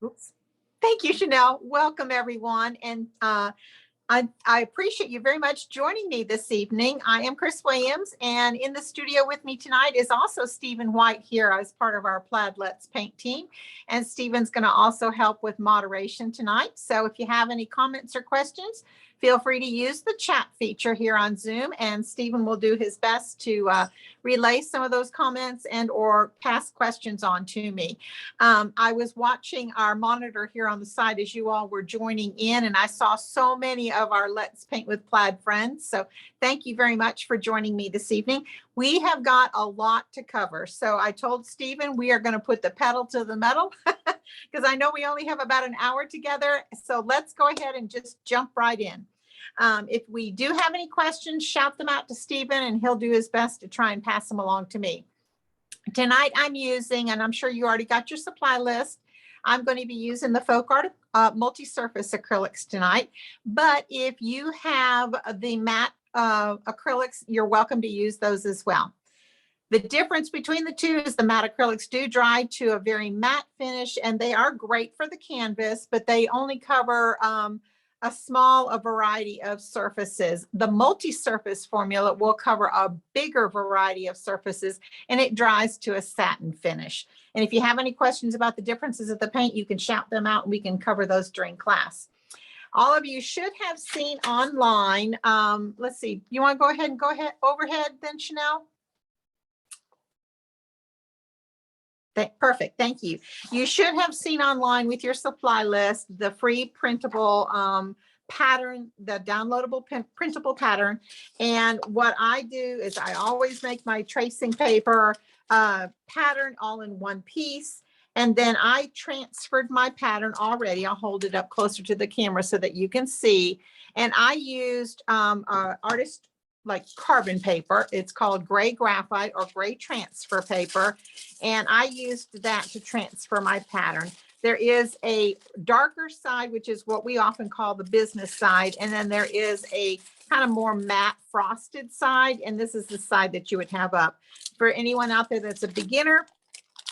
Oops. Thank you, Chanel. Welcome, everyone. And I appreciate you very much joining me this evening. I am Chris Williams, and in the studio with me tonight is also Stephen White here as part of our Plaid Let's Paint team. And Stephen's going to also help with moderation tonight. So if you have any comments or questions, feel free to use the chat feature here on Zoom, and Stephen will do his best to relay some of those comments and or pass questions on to me. I was watching our monitor here on the side as you all were joining in, and I saw so many of our Let's Paint with Plaid friends. So thank you very much for joining me this evening. We have got a lot to cover. So I told Stephen we are going to put the pedal to the metal because I know we only have about an hour together. So let's go ahead and just jump right in. If we do have any questions, shout them out to Stephen and he'll do his best to try and pass them along to me. Tonight I'm using, and I'm sure you already got your supply list, I'm going to be using the FolkArt multi-surface acrylics tonight. But if you have the matte acrylics, you're welcome to use those as well. The difference between the two is the matte acrylics do dry to a very matte finish, and they are great for the canvas, but they only cover a small variety of surfaces. The multi-surface formula will cover a bigger variety of surfaces, and it dries to a satin finish. And if you have any questions about the differences of the paint, you can shout them out and we can cover those during class. All of you should have seen online. Let's see, you want to go ahead overhead then, Chanel? Perfect, thank you. You should have seen online with your supply list the free printable pattern, the downloadable printable pattern. And what I do is I always make my tracing paper pattern all in one piece. And then I transferred my pattern already. I'll hold it up closer to the camera so that you can see. And I used artist like carbon paper. It's called gray graphite or gray transfer paper. And I used that to transfer my pattern. There is a darker side, which is what we often call the business side. And then there is a kind of more matte frosted side. And this is the side that you would have up. For anyone out there that's a beginner,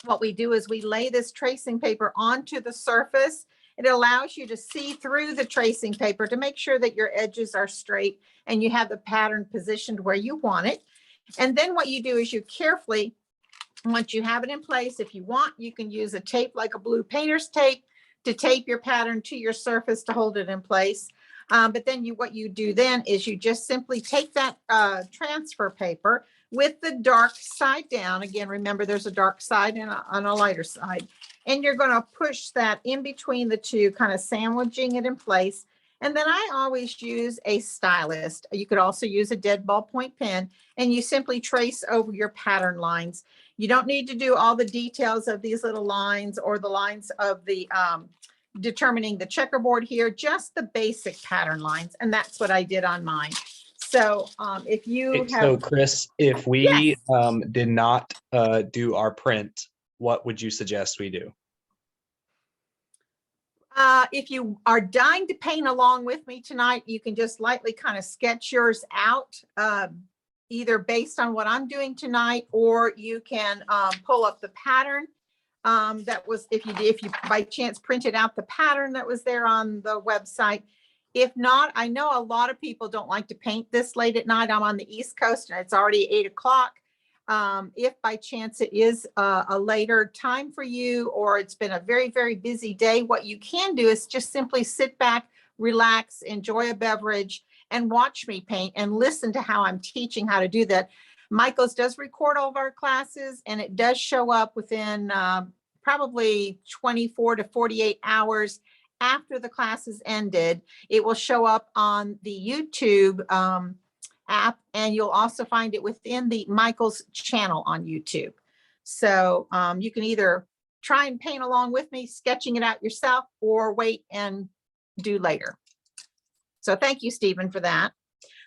what we do is we lay this tracing paper onto the surface. It allows you to see through the tracing paper to make sure that your edges are straight and you have the pattern positioned where you want it. And then what you do is you carefully, once you have it in place, if you want, you can use a tape like a blue painter's tape to tape your pattern to your surface to hold it in place. But then what you do then is you just simply take that transfer paper with the dark side down. Again, remember there's a dark side and a lighter side. And you're going to push that in between the two, kind of sandwiching it in place. And then I always use a stylus. You could also use a dead ballpoint pen, and you simply trace over your pattern lines. You don't need to do all the details of these little lines or the lines of the determining the checkerboard here, just the basic pattern lines. And that's what I did on mine. So if you have... So Chris, if we Yes. Did not do our print, what would you suggest we do? If you are dying to paint along with me tonight, you can just lightly kind of sketch yours out, either based on what I'm doing tonight, or you can pull up the pattern that was, if you by chance printed out the pattern that was there on the website. If not, I know a lot of people don't like to paint this late at night. I'm on the East Coast and it's already 8 o'clock. If by chance it is a later time for you, or it's been a very, very busy day, what you can do is just simply sit back, relax, enjoy a beverage, and watch me paint and listen to how I'm teaching how to do that. Michaels does record all of our classes, and it does show up within probably 24 to 48 hours after the class is ended. It will show up on the YouTube app, and you'll also find it within the Michaels channel on YouTube. So you can either try and paint along with me, sketching it out yourself, or wait and do later. So thank you, Stephen, for that.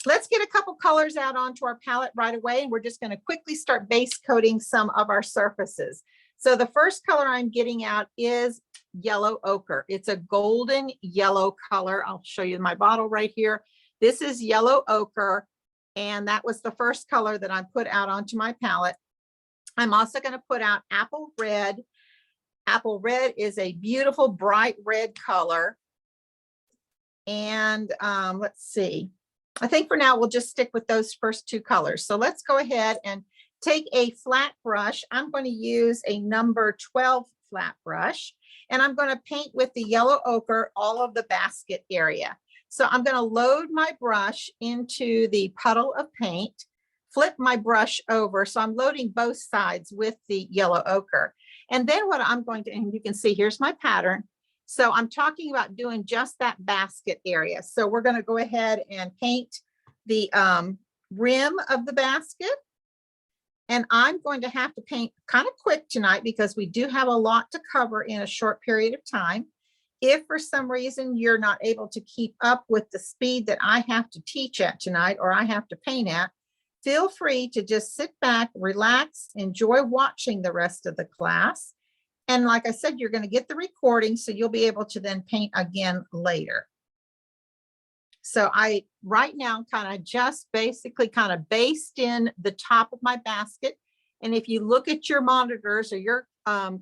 Let's get a couple colors out onto our palette right away, and we're just going to quickly start base coating some of our surfaces. So the first color I'm getting out is yellow ochre. It's a golden yellow color. I'll show you my bottle right here. This is yellow ochre. And that was the first color that I put out onto my palette. I'm also going to put out apple red, Apple red is a beautiful bright red color. And let's see. I think for now we'll just stick with those first two colors. So let's go ahead and take a flat brush. I'm going to use a number 12 flat brush, and I'm going to paint with the yellow ochre all of the basket area. So I'm going to load my brush into the puddle of paint, flip my brush over. So I'm loading both sides with the yellow ochre. And then what I'm going to, and you can see, here's my pattern. So I'm talking about doing just that basket area. So we're going to go ahead and paint the rim of the basket. And I'm going to have to paint kind of quick tonight because we do have a lot to cover in a short period of time. If for some reason you're not able to keep up with the speed that I have to teach at tonight, or I have to paint at, feel free to just sit back, relax, enjoy watching the rest of the class. And like I said, you're going to get the recording, so you'll be able to then paint again later. So I right now kind of just basically kind of based in the top of my basket. And if you look at your monitors or your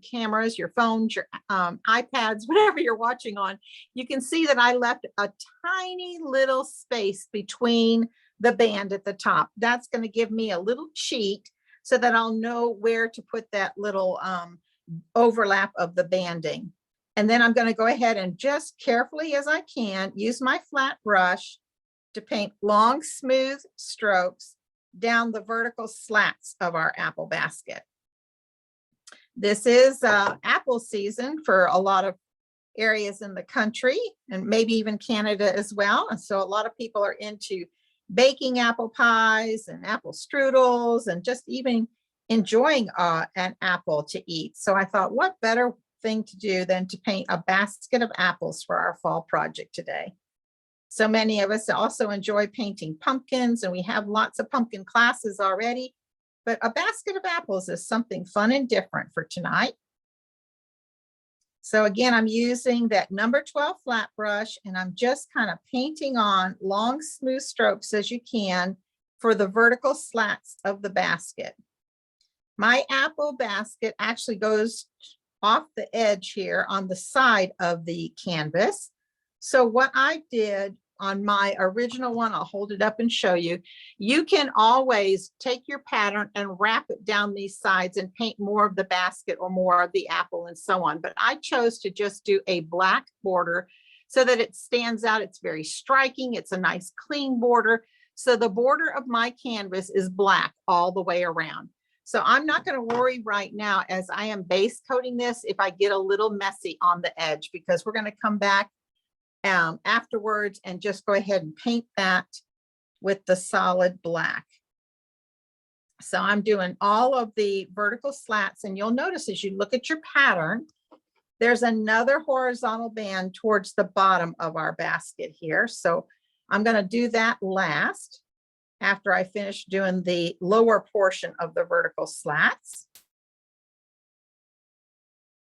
cameras, your phones, your iPads, whatever you're watching on, you can see that I left a tiny little space between the band at the top. That's going to give me a little cheat so that I'll know where to put that little overlap of the banding. And then I'm going to go ahead and just carefully as I can use my flat brush to paint long, smooth strokes down the vertical slats of our apple basket. This is apple season for a lot of areas in the country and maybe even Canada as well. And so a lot of people are into baking apple pies and apple strudels and just even enjoying an apple to eat. So I thought, what better thing to do than to paint a basket of apples for our fall project today. So many of us also enjoy painting pumpkins, and we have lots of pumpkin classes already, but a basket of apples is something fun and different for tonight. So again, I'm using that number 12 flat brush, and I'm just kind of painting on long, smooth strokes as you can for the vertical slats of the basket. My apple basket actually goes off the edge here on the side of the canvas. So what I did on my original one, I'll hold it up and show you. You can always take your pattern and wrap it down these sides and paint more of the basket or more of the apple and so on. But I chose to just do a black border so that it stands out. It's very striking. It's a nice clean border. So the border of my canvas is black all the way around. So I'm not going to worry right now as I am base coating this if I get a little messy on the edge, because we're going to come back afterwards and just go ahead and paint that with the solid black. So I'm doing all of the vertical slats, and you'll notice as you look at your pattern, there's another horizontal band towards the bottom of our basket here. So I'm going to do that last, after I finish doing the lower portion of the vertical slats.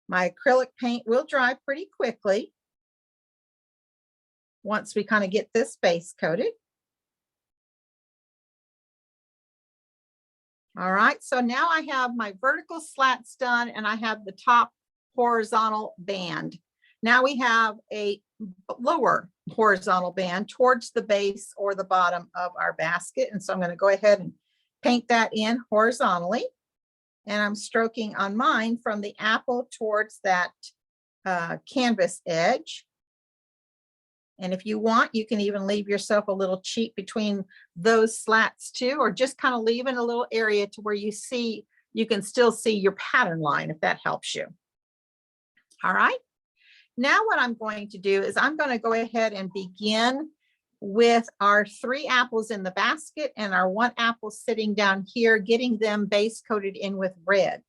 My acrylic paint will dry pretty quickly once we kind of get this base coated. All right, so now I have my vertical slats done and I have the top horizontal band. Now we have a lower horizontal band towards the base or the bottom of our basket. And so I'm going to go ahead and paint that in horizontally. And I'm stroking on mine from the apple towards that canvas edge. And if you want, you can even leave yourself a little cheat between those slats too, or just kind of leave in a little area to where you see, you can still see your pattern line if that helps you. All right. Now what I'm going to do is I'm going to go ahead and begin with our 3 apples in the basket and our 1 apple sitting down here, getting them base coated in with red.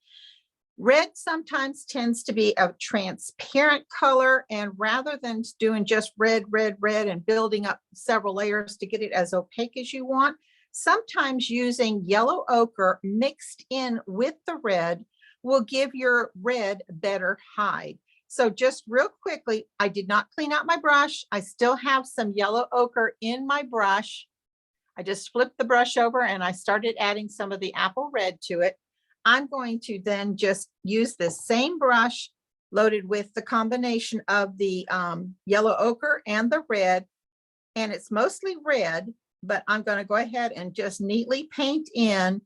Red sometimes tends to be a transparent color, and rather than doing just red, red, red and building up several layers to get it as opaque as you want, sometimes using yellow ochre mixed in with the red will give your red better hide. So just real quickly, I did not clean out my brush. I still have some yellow ochre in my brush. I just flipped the brush over and I started adding some of the apple red to it. I'm going to then just use this same brush loaded with the combination of the yellow ochre and the red. And it's mostly red, but I'm going to go ahead and just neatly paint in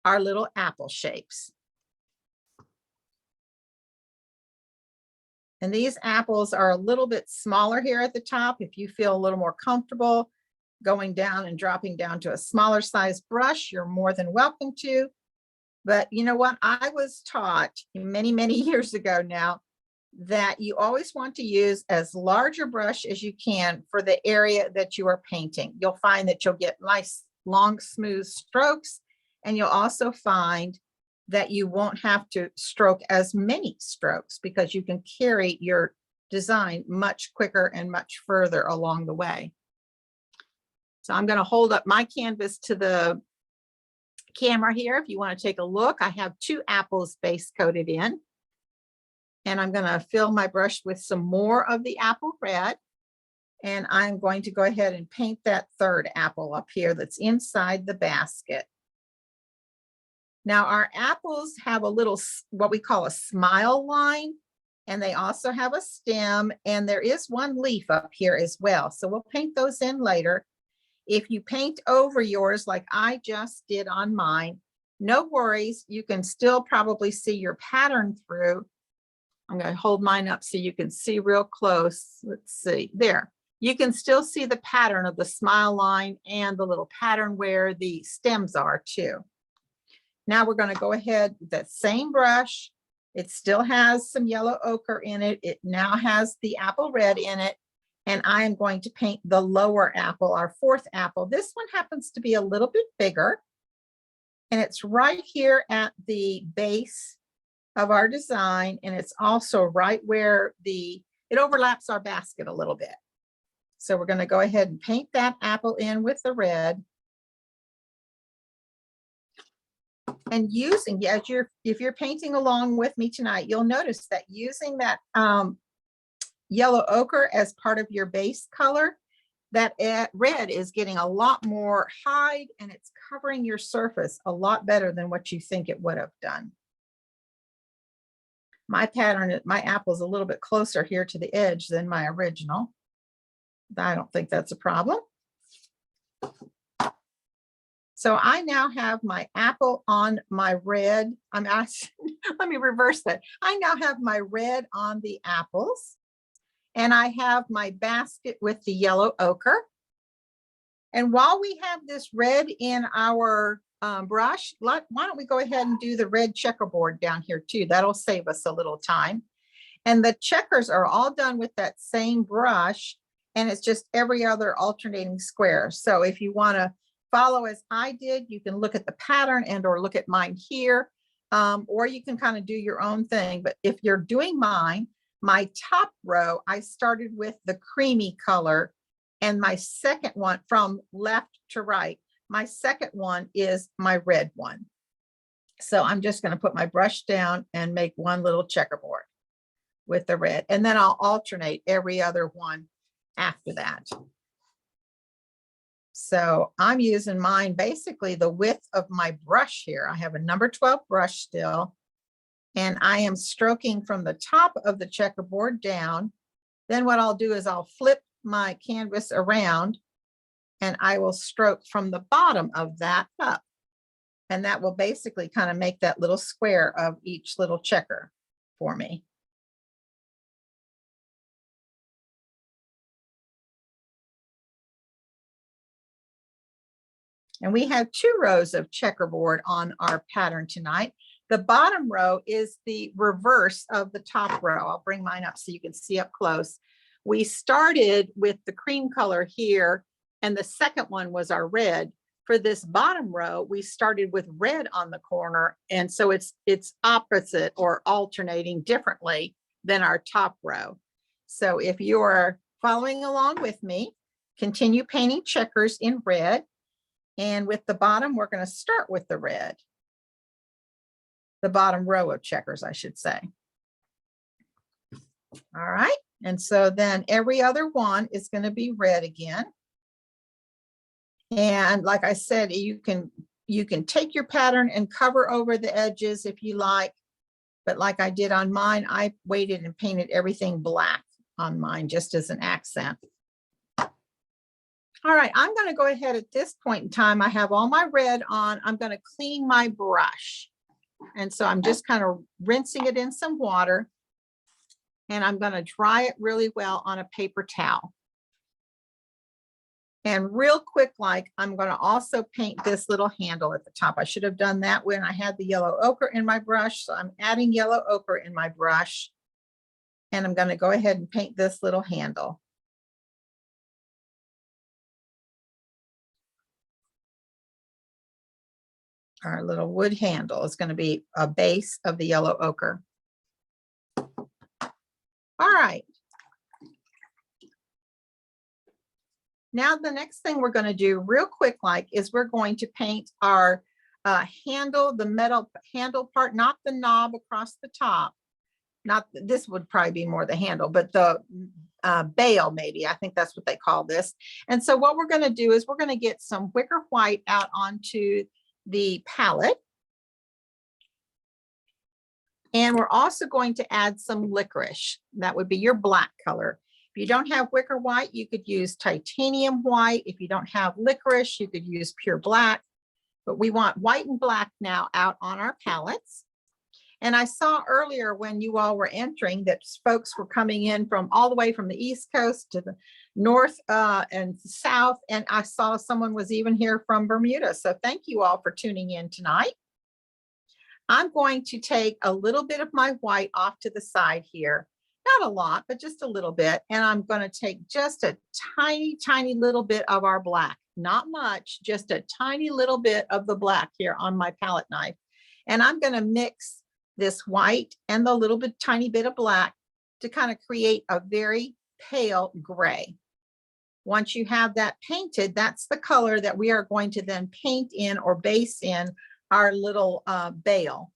our little apple shapes. And these apples are a little bit smaller here at the top. If you feel a little more comfortable going down and dropping down to a smaller size brush, you're more than welcome to. But you know what? I was taught many, many years ago now that you always want to use as large a brush as you can for the area that you are painting. You'll find that you'll get nice, long, smooth strokes. And you'll also find that you won't have to stroke as many strokes because you can carry your design much quicker and much further along the way. So I'm going to hold up my canvas to the camera here. If you want to take a look, I have 2 apples base coated in. And I'm going to fill my brush with some more of the apple red. And I'm going to go ahead and paint that 3rd apple up here that's inside the basket. Now our apples have a little, what we call a smile line, and they also have a stem, and there is one leaf up here as well. So we'll paint those in later. If you paint over yours like I just did on mine, no worries, you can still probably see your pattern through. I'm going to hold mine up so you can see real close. Let's see, there. You can still see the pattern of the smile line and the little pattern where the stems are too. Now we're going to go ahead with that same brush. It still has some yellow ochre in it. It now has the apple red in it. And I am going to paint the lower apple, our 4th apple. This one happens to be a little bit bigger. And it's right here at the base of our design. And it's also right where it overlaps our basket a little bit. So we're going to go ahead and paint that apple in with the red. And using, if you're painting along with me tonight, you'll notice that using that yellow ochre as part of your base color, that red is getting a lot more hide and it's covering your surface a lot better than what you think it would have done. My pattern, my apple is a little bit closer here to the edge than my original. I don't think that's a problem. So I now have my apple on my red. Let me reverse that. I now have my red on the apples. And I have my basket with the yellow ochre. And while we have this red in our brush, why don't we go ahead and do the red checkerboard down here too? That'll save us a little time. And the checkers are all done with that same brush. And it's just every other alternating square. So if you want to follow as I did, you can look at the pattern and or look at mine here, or you can kind of do your own thing. But if you're doing mine, my top row, I started with the creamy color, and my second one from left to right, my second one is my red one. So I'm just going to put my brush down and make one little checkerboard with the red, and then I'll alternate every other one after that. So I'm using mine basically the width of my brush here. I have a number 12 brush still, and I am stroking from the top of the checkerboard down. Then what I'll do is I'll flip my canvas around and I will stroke from the bottom of that up. And that will basically kind of make that little square of each little checker for me. And we have 2 rows of checkerboard on our pattern tonight. The bottom row is the reverse of the top row. I'll bring mine up so you can see up close. We started with the cream color here, and the second one was our red. For this bottom row, we started with red on the corner, and so it's opposite or alternating differently than our top row. So if you're following along with me, continue painting checkers in red. And with the bottom, we're going to start with the red. The bottom row of checkers, I should say. All right. And so then every other one is going to be red again. And like I said, you can take your pattern and cover over the edges if you like, But like I did on mine, I waited and painted everything black on mine just as an accent. All right, I'm going to go ahead at this point in time. I have all my red on. I'm going to clean my brush. And so I'm just kind of rinsing it in some water. And I'm going to dry it really well on a paper towel. And real quick, like, I'm going to also paint this little handle at the top. I should have done that when I had the yellow ochre in my brush. So I'm adding yellow ochre in my brush. And I'm going to go ahead and paint this little handle. Our little wood handle is going to be a base of the yellow ochre. All right. Now, the next thing we're going to do real quick, like, is we're going to paint our handle, the metal handle part, not the knob across the top. Not this would probably be more the handle, but the bail, maybe. I think that's what they call this. And so what we're going to do is we're going to get some Wicker white out onto the palette. And we're also going to add some Licorice. That would be your black color. If you don't have Wicker white, you could use titanium white. If you don't have Licorice, you could use pure black. But we want white and black now out on our palettes. And I saw earlier when you all were entering that folks were coming in from all the way from the East Coast to the north and south. And I saw someone was even here from Bermuda. So thank you all for tuning in tonight. I'm going to take a little bit of my white off to the side here. Not a lot, but just a little bit. And I'm going to take just a tiny, tiny little bit of our black. Not much, just a tiny little bit of the black here on my palette knife. And I'm going to mix this white and the little bit, tiny bit of black to kind of create a very pale gray. Once you have that painted, that's the color that we are going to then paint in or base in our little bail.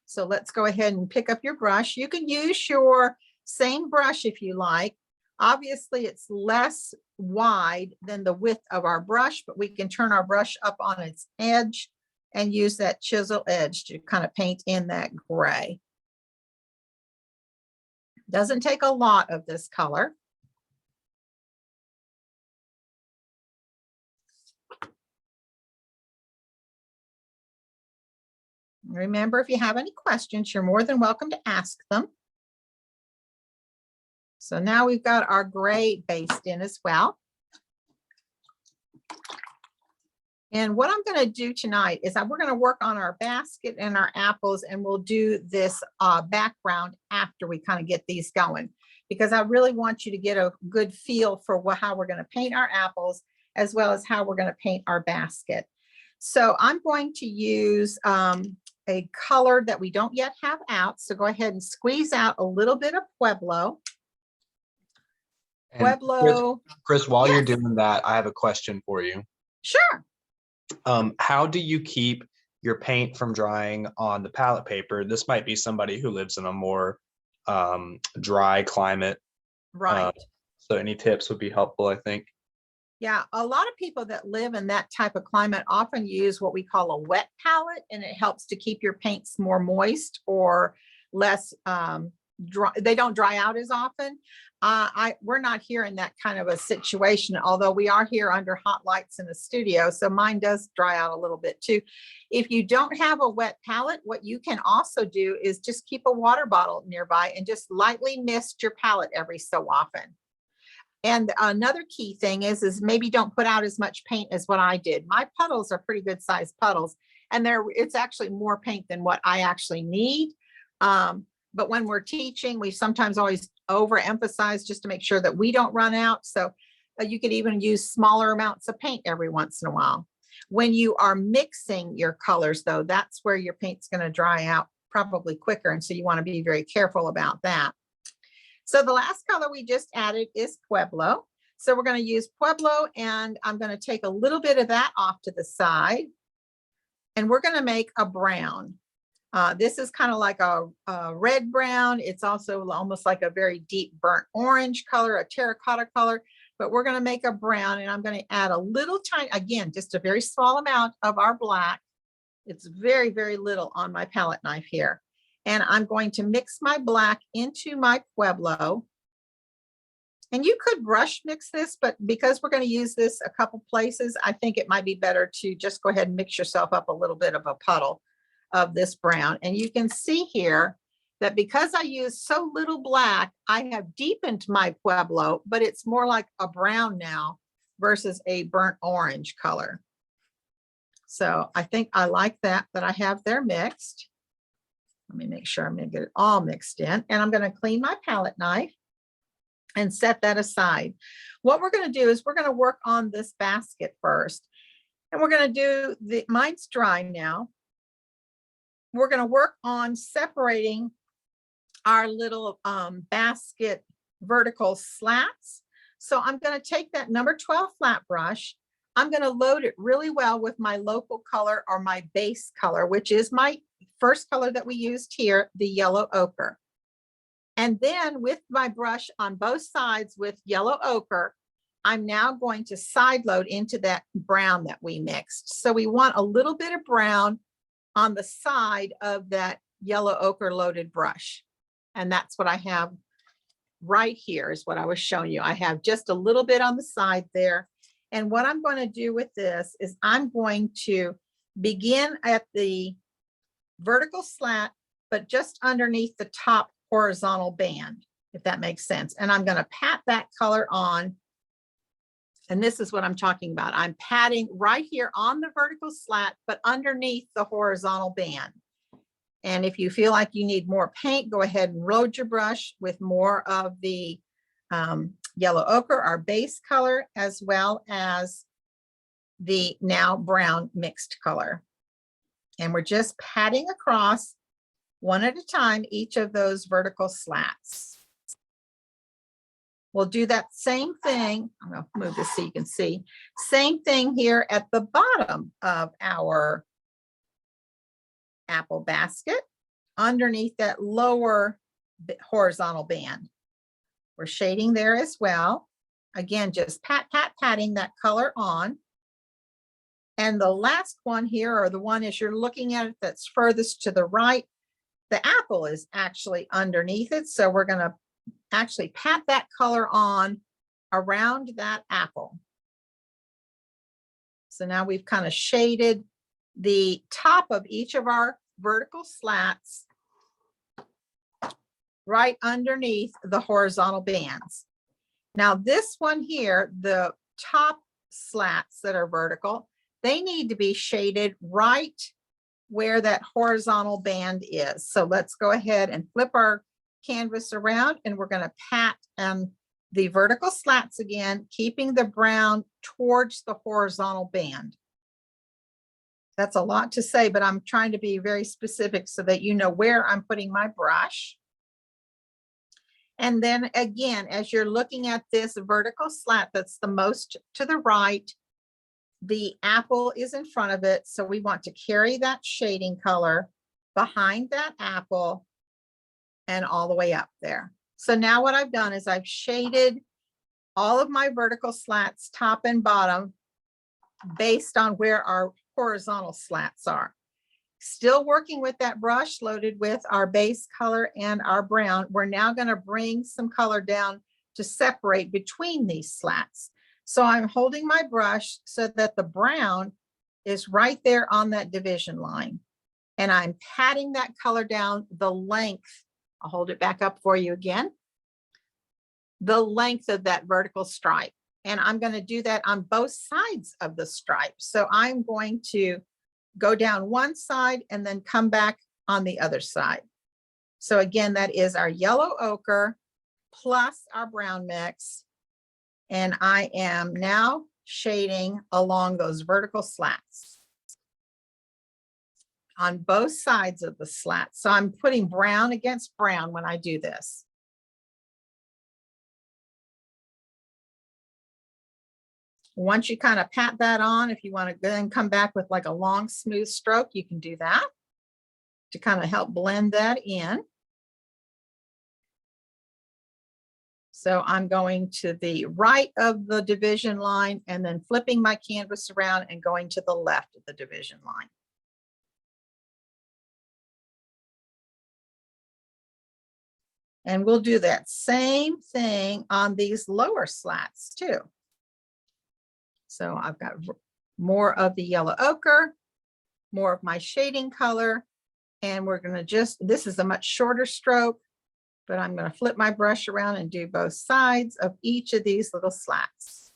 So let's go ahead and pick up your brush. You can use your same brush if you like. Obviously, it's less wide than the width of our brush, but we can turn our brush up on its edge and use that chisel edge to kind of paint in that gray. Doesn't take a lot of this color. Remember, if you have any questions, you're more than welcome to ask them. So now we've got our gray based in as well. And what I'm going to do tonight is we're going to work on our basket and our apples, and we'll do this background after we kind of get these going, because I really want you to get a good feel for how we're going to paint our apples, as well as how we're going to paint our basket. So I'm going to use a color that we don't yet have out. So go ahead and squeeze out a little bit of Pueblo. And Pueblo. Chris, while Yes. you're doing that, I have a question for you. Sure. How do you keep your paint from drying on the palette paper? This might be somebody who lives in a more dry climate. Right. So any tips would be helpful, I think. Yeah, a lot of people that live in that type of climate often use what we call a wet palette, and it helps to keep your paints more moist or less dry. They don't dry out as often. We're not here in that kind of a situation, although we are here under hot lights in the studio, so mine does dry out a little bit too. If you don't have a wet palette, what you can also do is just keep a water bottle nearby and just lightly mist your palette every so often. And another key thing is maybe don't put out as much paint as what I did. My puddles are pretty good sized puddles, and it's actually more paint than what I actually need. But when we're teaching, we sometimes always overemphasize just to make sure that we don't run out. So you could even use smaller amounts of paint every once in a while. When you are mixing your colors, though, that's where your paint's going to dry out probably quicker. And so you want to be very careful about that. So the last color we just added is Pueblo. So we're going to use Pueblo, and I'm going to take a little bit of that off to the side. And we're going to make a brown. This is kind of like a red brown. It's also almost like a very deep burnt orange color, a terracotta color, but we're going to make a brown, and I'm going to add a little tiny, again, just a very small amount of our black It's very, very little on my palette knife here. And I'm going to mix my black into my Pueblo. And you could brush mix this, but because we're going to use this a couple places, I think it might be better to just go ahead and mix yourself up a little bit of a puddle of this brown. And you can see here that because I use so little black, I have deepened my Pueblo, but it's more like a brown now versus a burnt orange color. So I think I like that I have there mixed. Let me make sure I'm going to get it all mixed in. And I'm going to clean my palette knife and set that aside. What we're going to do is we're going to work on this basket first. And we're going to do mine's dry now. We're going to work on separating our little basket vertical slats. So I'm going to take that number 12 flat brush. I'm going to load it really well with my local color or my base color, which is my first color that we used here, the yellow ochre. And then with my brush on both sides with yellow ochre, I'm now going to side load into that brown that we mixed. So we want a little bit of brown on the side of that yellow ochre loaded brush. And that's what I have right here is what I was showing you. I have just a little bit on the side there. And what I'm going to do with this is I'm going to begin at the vertical slat, but just underneath the top horizontal band, if that makes sense. And I'm going to pat that color on. And this is what I'm talking about. I'm patting right here on the vertical slat, but underneath the horizontal band. And if you feel like you need more paint, go ahead and load your brush with more of the yellow ochre, our base color, as well as the now brown mixed color. And we're just patting across one at a time each of those vertical slats. We'll do that same thing. I'm going to move this so you can see. Same thing here at the bottom of our apple basket underneath that lower horizontal band. We're shading there as well. Again, just patting that color on. And the last one here, or the one as you're looking at it that's furthest to the right, the apple is actually underneath it. So we're going to actually pat that color on around that apple. So now we've kind of shaded the top of each of our vertical slats right underneath the horizontal bands. Now this one here, the top slats that are vertical, they need to be shaded right where that horizontal band is. So let's go ahead and flip our canvas around and we're going to pat the vertical slats again, keeping the brown towards the horizontal band. That's a lot to say, but I'm trying to be very specific so that you know where I'm putting my brush. And then again, as you're looking at this vertical slat that's the most to the right, the apple is in front of it. So we want to carry that shading color behind that apple and all the way up there. So now what I've done is I've shaded all of my vertical slats, top and bottom, based on where our horizontal slats are. Still working with that brush loaded with our base color and our brown. We're now going to bring some color down to separate between these slats. So I'm holding my brush so that the brown is right there on that division line. And I'm patting that color down the length. I'll hold it back up for you again. The length of that vertical stripe. And I'm going to do that on both sides of the stripe. So I'm going to go down one side and then come back on the other side. So again, that is our yellow ochre plus our brown mix. And I am now shading along those vertical slats on both sides of the slat. So I'm putting brown against brown when I do this. Once you kind of pat that on, if you want to then come back with like a long, smooth stroke, you can do that to kind of help blend that in. So I'm going to the right of the division line and then flipping my canvas around and going to the left of the division line. And we'll do that same thing on these lower slats too. So I've got more of the yellow ochre, more of my shading color, and we're going to this is a much shorter stroke, but I'm going to flip my brush around and do both sides of each of these little slats.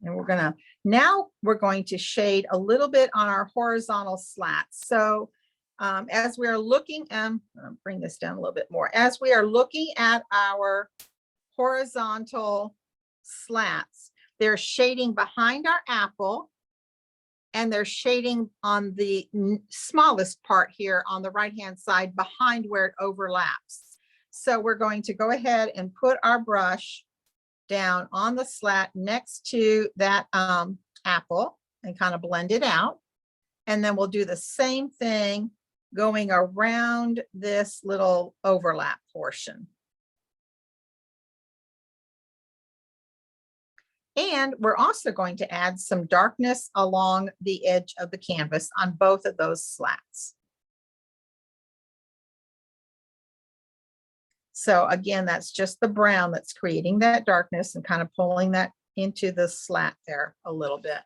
And now we're going to shade a little bit on our horizontal slats. So as we are looking, I'll bring this down a little bit more. As we are looking at our horizontal slats, they're shading behind our apple, and they're shading on the smallest part here on the right-hand side behind where it overlaps. So we're going to go ahead and put our brush down on the slat next to that apple and kind of blend it out. And then we'll do the same thing going around this little overlap portion. And we're also going to add some darkness along the edge of the canvas on both of those slats. So again, that's just the brown that's creating that darkness and kind of pulling that into the slat there a little bit.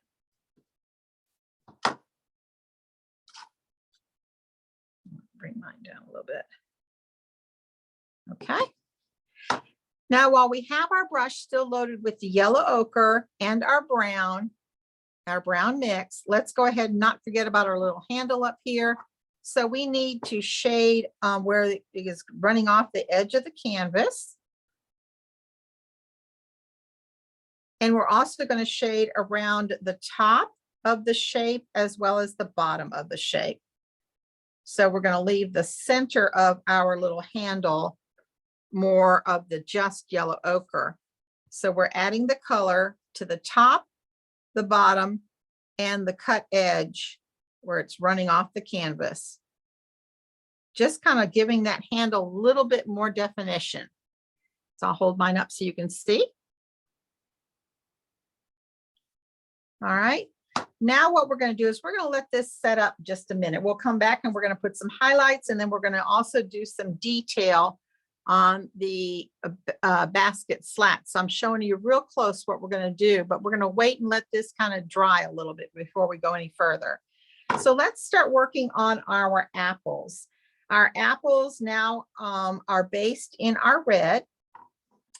Bring mine down a little bit. Okay. Now, while we have our brush still loaded with the yellow ochre and our brown mix, let's go ahead and not forget about our little handle up here. So we need to shade where it is running off the edge of the canvas. And we're also going to shade around the top of the shape as well as the bottom of the shape. So we're going to leave the center of our little handle more of the just yellow ochre. So we're adding the color to the top, the bottom, and the cut edge where it's running off the canvas. Just kind of giving that handle a little bit more definition. So I'll hold mine up so you can see. All right. Now what we're going to do is we're going to let this set up just a minute. We'll come back and we're going to put some highlights, and then we're going to also do some detail on the basket slats. So I'm showing you real close what we're going to do, but we're going to wait and let this kind of dry a little bit before we go any further. So let's start working on our apples. Our apples now are based in our red.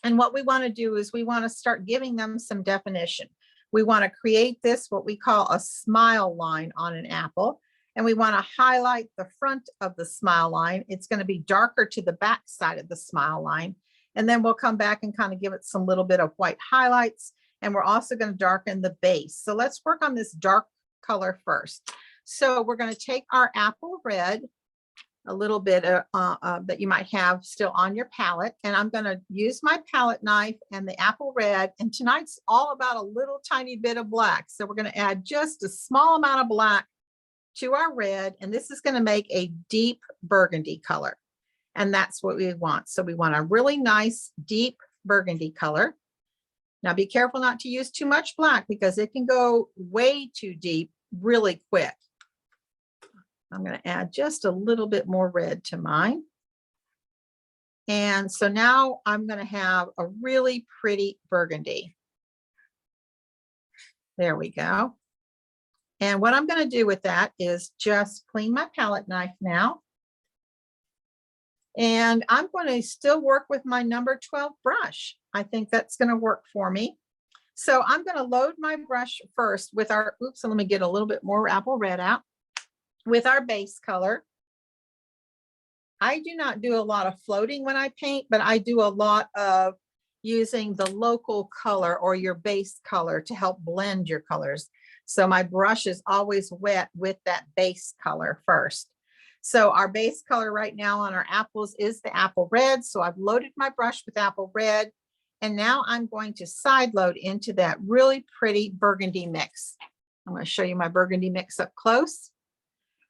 And what we want to do is we want to start giving them some definition. We want to create this, what we call a smile line on an apple. And we want to highlight the front of the smile line. It's going to be darker to the back side of the smile line. And then we'll come back and kind of give it some little bit of white highlights. And we're also going to darken the base. So let's work on this dark color first. So we're going to take our apple red, a little bit that you might have still on your palette. And I'm going to use my palette knife and the apple red. And tonight's all about a little tiny bit of black. So we're going to add just a small amount of black to our red. And this is going to make a deep burgundy color. And that's what we want. So we want a really nice deep burgundy color. Now be careful not to use too much black because it can go way too deep really quick. I'm going to add just a little bit more red to mine. And so now I'm going to have a really pretty burgundy. There we go. And what I'm going to do with that is just clean my palette knife now. And I'm going to still work with my number 12 brush. I think that's going to work for me. So I'm going to load my brush first with our, oops, so let me get a little bit more apple red out. With our base color. I do not do a lot of floating when I paint, but I do a lot of using the local color or your base color to help blend your colors. So my brush is always wet with that base color first. So our base color right now on our apples is the apple red. So I've loaded my brush with apple red. And now I'm going to side load into that really pretty burgundy mix. I'm going to show you my burgundy mix up close.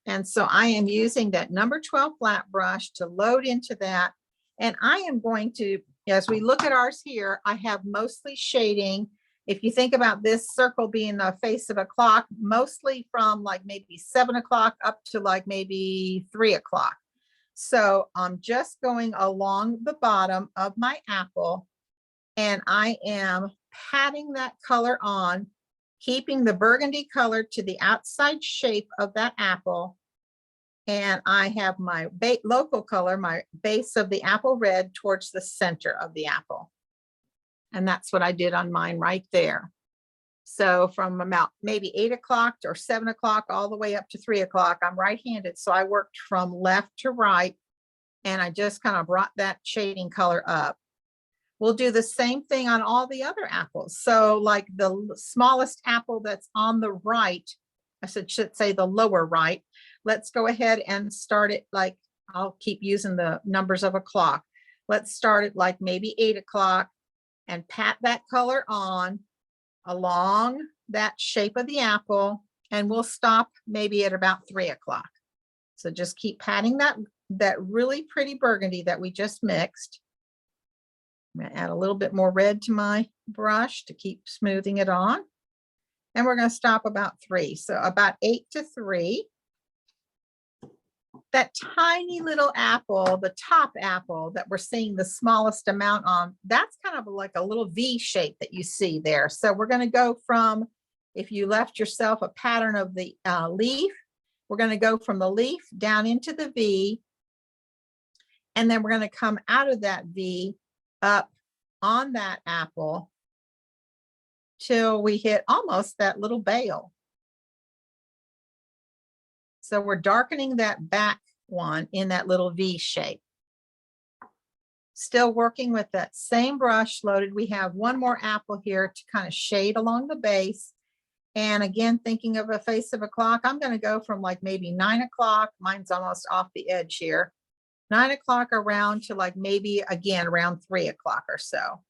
And so I am using that number 12 flat brush to load into that. And I am going to, as we look at ours here, I have mostly shading If you think about this circle being the face of a clock, mostly from like maybe 7 o'clock up to like maybe 3 o'clock. So I'm just going along the bottom of my apple and I am patting that color on, keeping the burgundy color to the outside shape of that apple. And I have my local color, my base of the apple red towards the center of the apple. And that's what I did on mine right there. So from about maybe 8 o'clock or 7 o'clock all the way up to 3 o'clock, I'm right-handed. So I worked from left to right and I just kind of brought that shading color up. We'll do the same thing on all the other apples. So like the smallest apple that's on the right, I should say the lower right. Let's go ahead and start it like, I'll keep using the numbers of a clock. Let's start it like maybe 8 o'clock and pat that color on along that shape of the apple. And we'll stop maybe at about 3 o'clock. So just keep patting that really pretty burgundy that we just mixed. I'm going to add a little bit more red to my brush to keep smoothing it on. And we're going to stop about 3. So about 8 to 3. That tiny little apple, the top apple that we're seeing the smallest amount on, that's kind of like a little V shape that you see there. So we're going to go from, if you left yourself a pattern of the leaf, we're going to go from the leaf down into the V. And then we're going to come out of that V up on that apple till we hit almost that little bail. So we're darkening that back one in that little V shape. Still working with that same brush loaded. We have one more apple here to kind of shade along the base. And again, thinking of a face of a clock, I'm going to go from like maybe 9 o'clock. Mine's almost off the edge here. 9 o'clock around to like maybe again around 3 o'clock or so.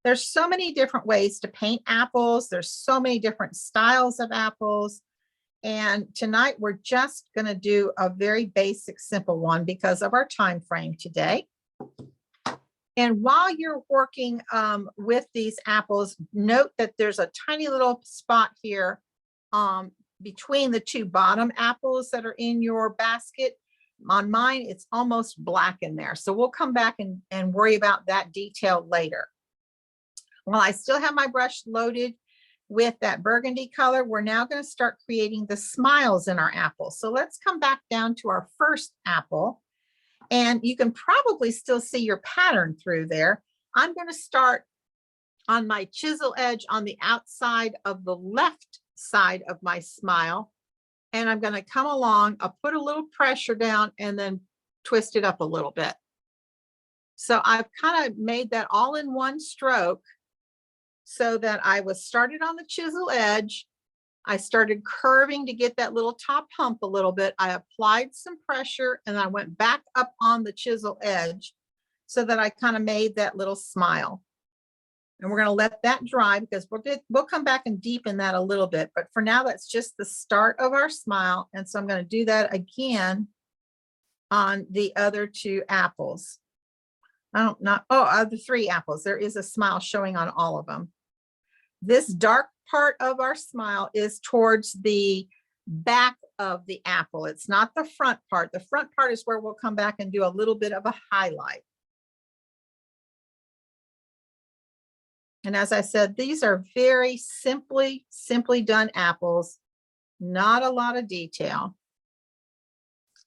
There's so many different ways to paint apples. There's so many different styles of apples. And tonight we're just going to do a very basic, simple one because of our time frame today. And while you're working with these apples, note that there's a tiny little spot here between the two bottom apples that are in your basket. On mine, it's almost black in there. So we'll come back and worry about that detail later. While I still have my brush loaded with that burgundy color, we're now going to start creating the smiles in our apple. So let's come back down to our first apple. And you can probably still see your pattern through there. I'm going to start on my chisel edge on the outside of the left side of my smile. And I'm going to come along, I'll put a little pressure down and then twist it up a little bit. So I've kind of made that all in one stroke so that I was started on the chisel edge. I started curving to get that little top hump a little bit. I applied some pressure and I went back up on the chisel edge so that I kind of made that little smile. And we're going to let that dry because we'll come back and deepen that a little bit. But for now, that's just the start of our smile. And so I'm going to do that again on the other two apples. The 3 apples. There is a smile showing on all of them. This dark part of our smile is towards the back of the apple. It's not the front part. The front part is where we'll come back and do a little bit of a highlight. And as I said, these are very simply done apples, not a lot of detail.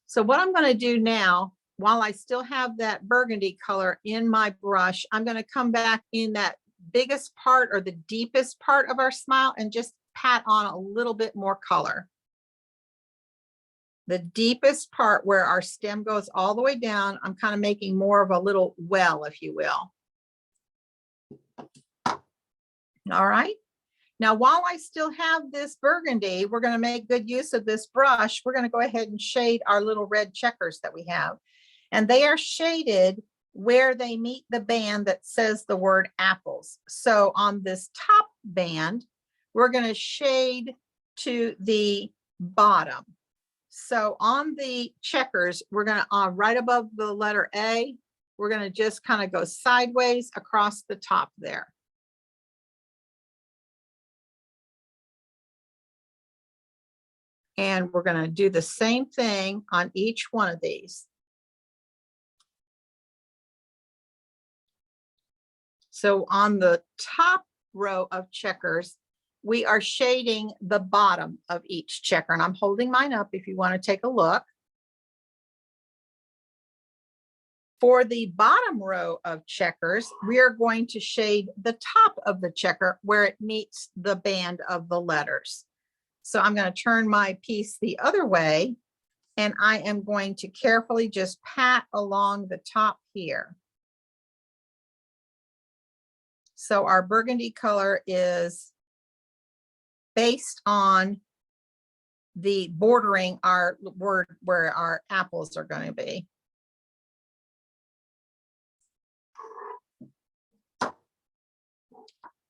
So what I'm going to do now, while I still have that burgundy color in my brush, I'm going to come back in that biggest part or the deepest part of our smile and just pat on a little bit more color. The deepest part where our stem goes all the way down, I'm kind of making more of a little well, if you will. All right. Now, while I still have this burgundy, we're going to make good use of this brush. We're going to go ahead and shade our little red checkers that we have. And they are shaded where they meet the band that says the word apples. So on this top band, we're going to shade to the bottom. So on the checkers, we're going to, right above the letter A, we're going to just kind of go sideways across the top there. And we're going to do the same thing on each one of these. So on the top row of checkers, we are shading the bottom of each checker. And I'm holding mine up if you want to take a look. For the bottom row of checkers, we are going to shade the top of the checker where it meets the band of the letters. So I'm going to turn my piece the other way, and I am going to carefully just pat along the top here. So our burgundy color is based on the bordering our word where our apples are going to be.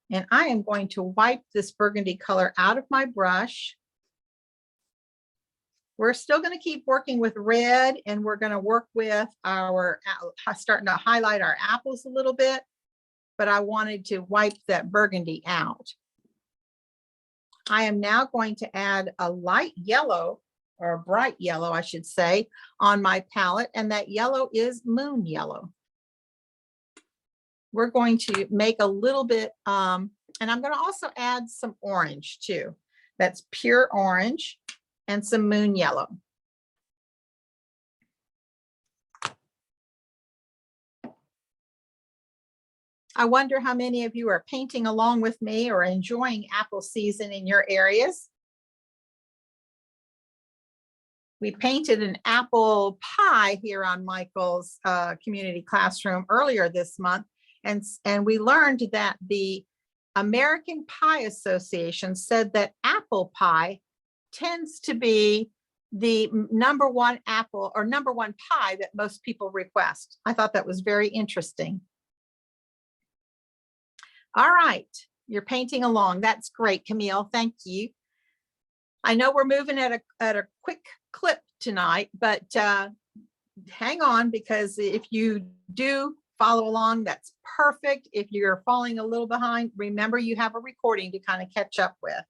And I am going to wipe this burgundy color out of my brush. We're still going to keep working with red, and we're going to work with our, starting to highlight our apples a little bit, but I wanted to wipe that burgundy out. I am now going to add a light yellow, or a bright yellow, I should say, on my palette, and that yellow is moon yellow. We're going to make a little bit, and I'm going to also add some orange too. That's pure orange and some moon yellow. I wonder how many of you are painting along with me or enjoying apple season in your areas. We painted an apple pie here on Michael's community classroom earlier this month. And we learned that the American Pie Association said that apple pie tends to be the #1 apple or #1 pie that most people request. I thought that was very interesting. All right, you're painting along. That's great, Camille. Thank you. I know we're moving at a quick clip tonight, but hang on, because if you do follow along, that's perfect. If you're falling a little behind, remember you have a recording to kind of catch up with.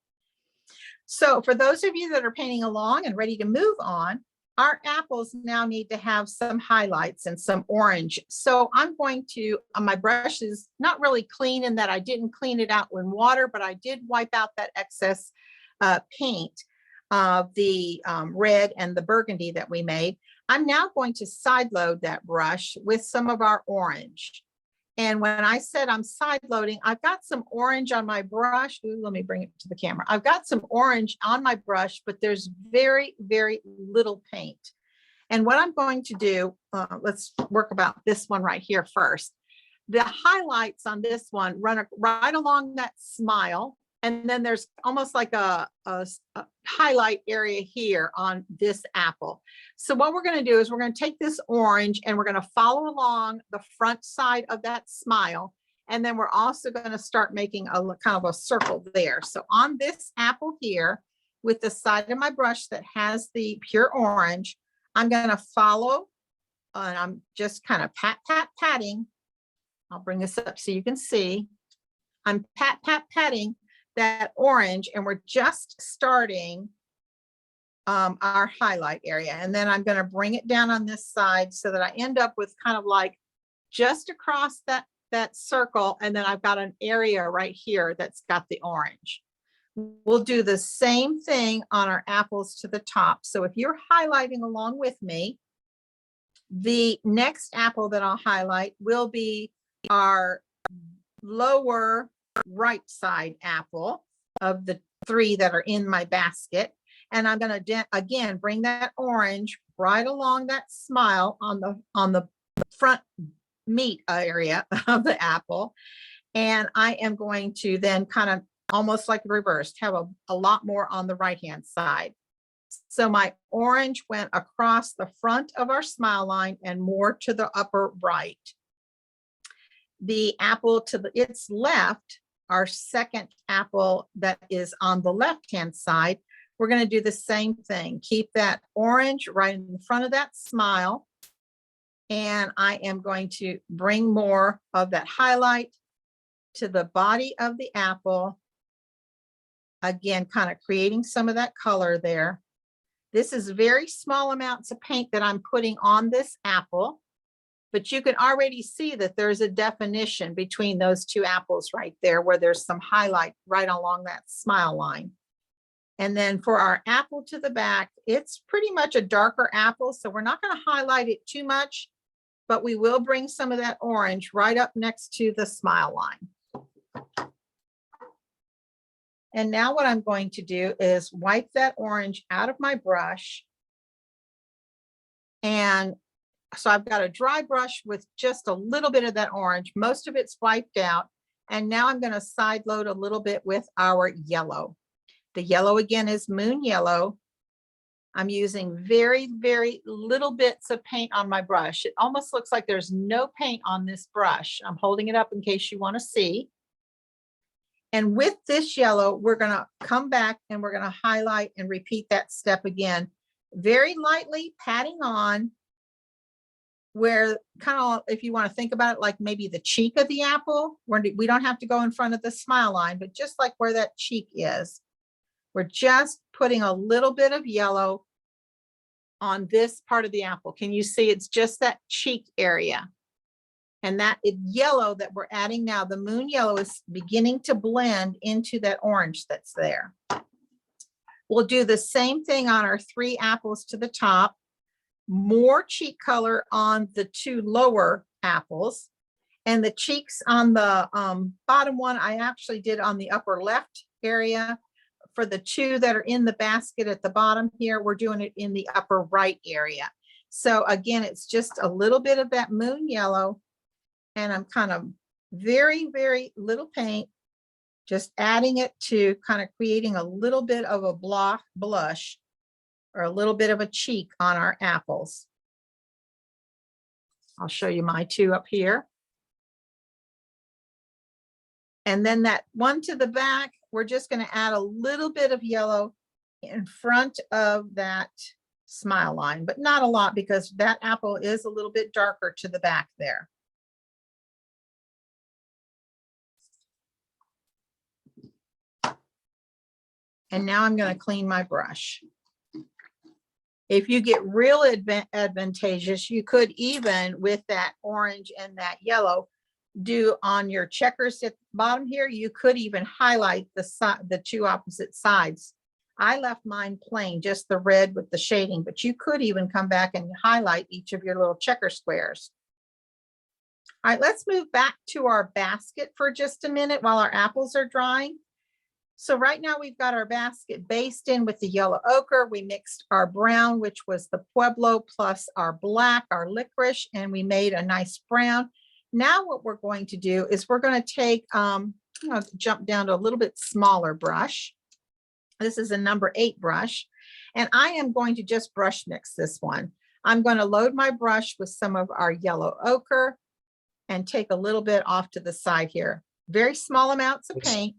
So for those of you that are painting along and ready to move on, our apples now need to have some highlights and some orange. So I'm going to, my brush is not really clean in that I didn't clean it out in water, but I did wipe out that excess paint of the red and the burgundy that we made. I'm now going to side load that brush with some of our orange. And when I said I'm side loading, I've got some orange on my brush. Ooh, let me bring it to the camera. I've got some orange on my brush, but there's very, very little paint. And what I'm going to do, let's work about this one right here first. The highlights on this one run right along that smile. And then there's almost like a highlight area here on this apple. So what we're going to do is we're going to take this orange and we're going to follow along the front side of that smile. And then we're also going to start making a kind of a circle there. So on this apple here, with the side of my brush that has the pure orange, I'm going to follow, and I'm just kind of patting. I'll bring this up so you can see. I'm patting that orange, and we're just starting our highlight area. And then I'm going to bring it down on this side so that I end up with kind of like just across that circle. And then I've got an area right here that's got the orange. We'll do the same thing on our apples to the top. So if you're highlighting along with me, the next apple that I'll highlight will be our lower right side apple of the 3 that are in my basket. And I'm going to again bring that orange right along that smile on the front meat area of the apple. And I am going to then kind of almost like reversed, have a lot more on the right hand side. So my orange went across the front of our smile line and more to the upper right. The apple to its left, our second apple that is on the left hand side, we're going to do the same thing. Keep that orange right in front of that smile. And I am going to bring more of that highlight to the body of the apple. Again, kind of creating some of that color there. This is very small amounts of paint that I'm putting on this apple, but you can already see that there's a definition between those two apples right there, where there's some highlight right along that smile line. And then for our apple to the back, it's pretty much a darker apple, so we're not going to highlight it too much, but we will bring some of that orange right up next to the smile line. And now what I'm going to do is wipe that orange out of my brush. And so I've got a dry brush with just a little bit of that orange. Most of it's wiped out. And now I'm going to side load a little bit with our yellow. The yellow again is moon yellow. I'm using very, very little bits of paint on my brush. It almost looks like there's no paint on this brush. I'm holding it up in case you want to see. And with this yellow, we're going to come back and we're going to highlight and repeat that step again, very lightly patting on where kind of, if you want to think about it, like maybe the cheek of the apple, where we don't have to go in front of the smile line, but just like where that cheek is, we're just putting a little bit of yellow on this part of the apple. Can you see it's just that cheek area? And that yellow that we're adding now, the moon yellow, is beginning to blend into that orange that's there. We'll do the same thing on our 3 apples to the top, more cheek color on the 2 lower apples, and the cheeks on the bottom one, I actually did on the upper left area. For the 2 that are in the basket at the bottom here, we're doing it in the upper right area. So again, it's just a little bit of that moon yellow. And I'm kind of very, very little paint, just adding it to kind of creating a little bit of a blush or a little bit of a cheek on our apples. I'll show you my 2 up here. And then that one to the back, we're just going to add a little bit of yellow in front of that smile line, but not a lot because that apple is a little bit darker to the back there. And now I'm going to clean my brush. If you get real advantageous, you could even with that orange and that yellow do on your checkers at the bottom here, you could even highlight the 2 opposite sides. I left mine plain, just the red with the shading, but you could even come back and highlight each of your little checker squares. All right, let's move back to our basket for just a minute while our apples are drying. So right now we've got our basket based in with the yellow ochre. We mixed our brown, which was the Pueblo, plus our black, our licorice, and we made a nice brown. Now what we're going to do is we're going to take, I'm going to jump down to a little bit smaller brush. This is a number 8 brush, and I am going to just brush mix this one. I'm going to load my brush with some of our yellow ochre and take a little bit off to the side here. Very small amounts of paint.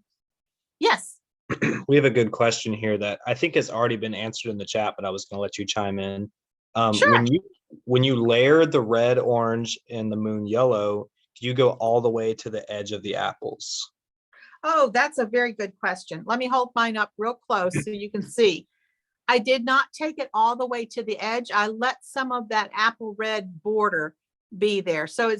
Yes. We have a good question here that I think has already been answered in the chat, but I was going to let you chime in. Sure. When you layer the red, orange, and the moon yellow, do you go all the way to the edge of the apples? Oh, that's a very good question. Let me hold mine up real close so you can see. I did not take it all the way to the edge. I let some of that apple red border be there. So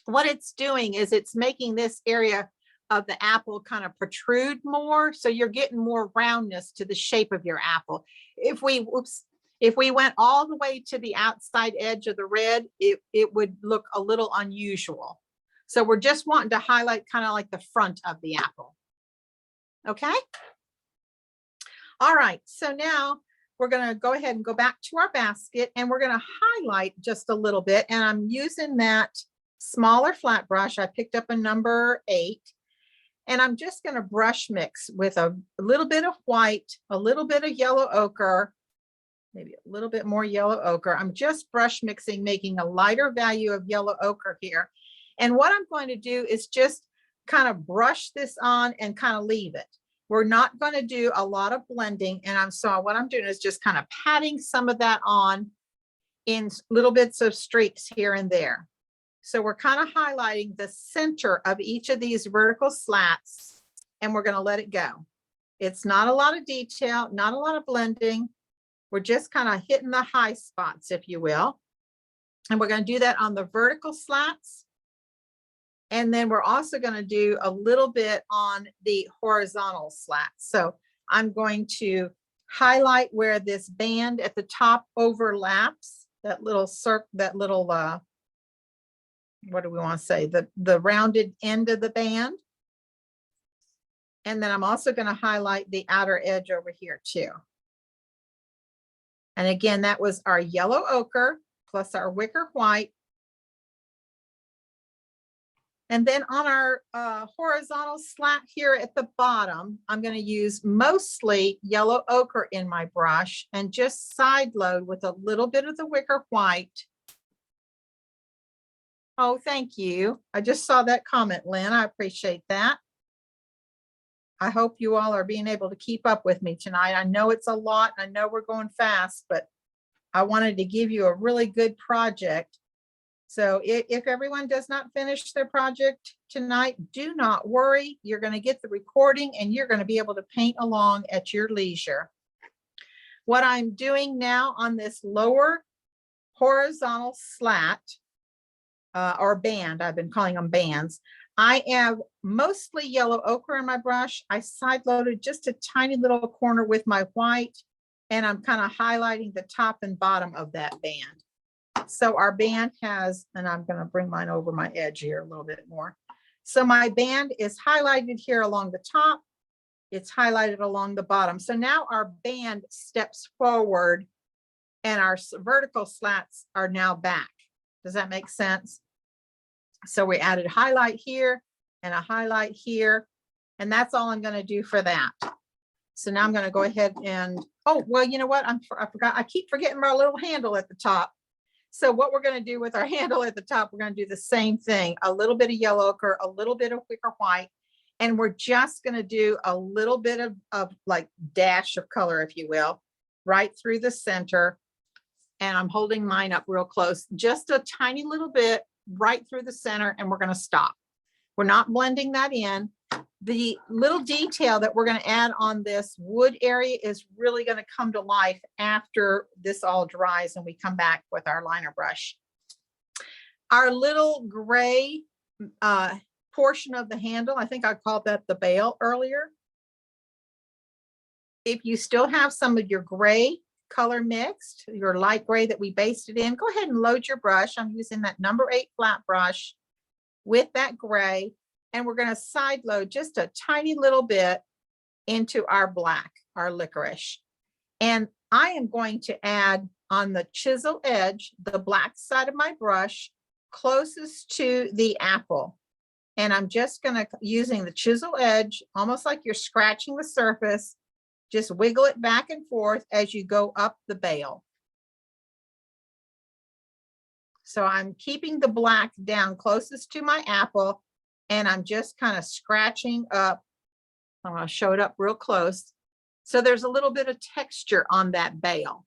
what it's doing is it's making this area of the apple kind of protrude more. So you're getting more roundness to the shape of your apple. If we went all the way to the outside edge of the red, it would look a little unusual. So we're just wanting to highlight kind of like the front of the apple. Okay. All right. So now we're going to go ahead and go back to our basket and we're going to highlight just a little bit. And I'm using that smaller flat brush. I picked up a number 8. And I'm just going to brush mix with a little bit of white, a little bit of yellow ochre, maybe a little bit more yellow ochre. I'm just brush mixing, making a lighter value of yellow ochre here. And what I'm going to do is just kind of brush this on and kind of leave it. We're not going to do a lot of blending. And what I'm doing is just kind of patting some of that on in little bits of streaks here and there. So we're kind of highlighting the center of each of these vertical slats, and we're going to let it go. It's not a lot of detail, not a lot of blending. We're just kind of hitting the high spots, if you will. And we're going to do that on the vertical slats. And then we're also going to do a little bit on the horizontal slats. So I'm going to highlight where this band at the top overlaps, that little circle, that little, what do we want to say? The rounded end of the band. And then I'm also going to highlight the outer edge over here too. And again, that was our yellow ochre plus our wicker white. And then on our horizontal slat here at the bottom, I'm going to use mostly yellow ochre in my brush and just side load with a little bit of the wicker white. Oh, thank you. I just saw that comment, Lynn. I appreciate that. I hope you all are being able to keep up with me tonight. I know it's a lot. I know we're going fast, but I wanted to give you a really good project. So if everyone does not finish their project tonight, do not worry. You're going to get the recording and you're going to be able to paint along at your leisure. What I'm doing now on this lower horizontal slat or band, I've been calling them bands, I have mostly yellow ochre in my brush. I side loaded just a tiny little corner with my white, and I'm kind of highlighting the top and bottom of that band. So our band has, and I'm going to bring mine over my edge here a little bit more. So my band is highlighted here along the top. It's highlighted along the bottom. So now our band steps forward and our vertical slats are now back. Does that make sense? So we added highlight here and a highlight here, and that's all I'm going to do for that. So now I'm going to go ahead and, oh, well, you know what? I forgot. I keep forgetting my little handle at the top. So what we're going to do with our handle at the top, we're going to do the same thing, a little bit of yellow ochre, a little bit of wicker white, and we're just going to do a little bit of like dash of color, if you will, right through the center. And I'm holding mine up real close, just a tiny little bit right through the center, and we're going to stop. We're not blending that in. The little detail that we're going to add on this wood area is really going to come to life after this all dries and we come back with our liner brush. Our little gray portion of the handle, I think I called that the bail earlier. If you still have some of your gray color mixed, your light gray that we based it in, go ahead and load your brush. I'm using that number 8 flat brush with that gray. And we're going to side load just a tiny little bit into our black, our licorice. And I am going to add on the chisel edge, the black side of my brush closest to the apple. And I'm just going to, using the chisel edge, almost like you're scratching the surface, just wiggle it back and forth as you go up the bail. So I'm keeping the black down closest to my apple. And I'm just kind of scratching up. I'm going to show it up real close. So there's a little bit of texture on that bail.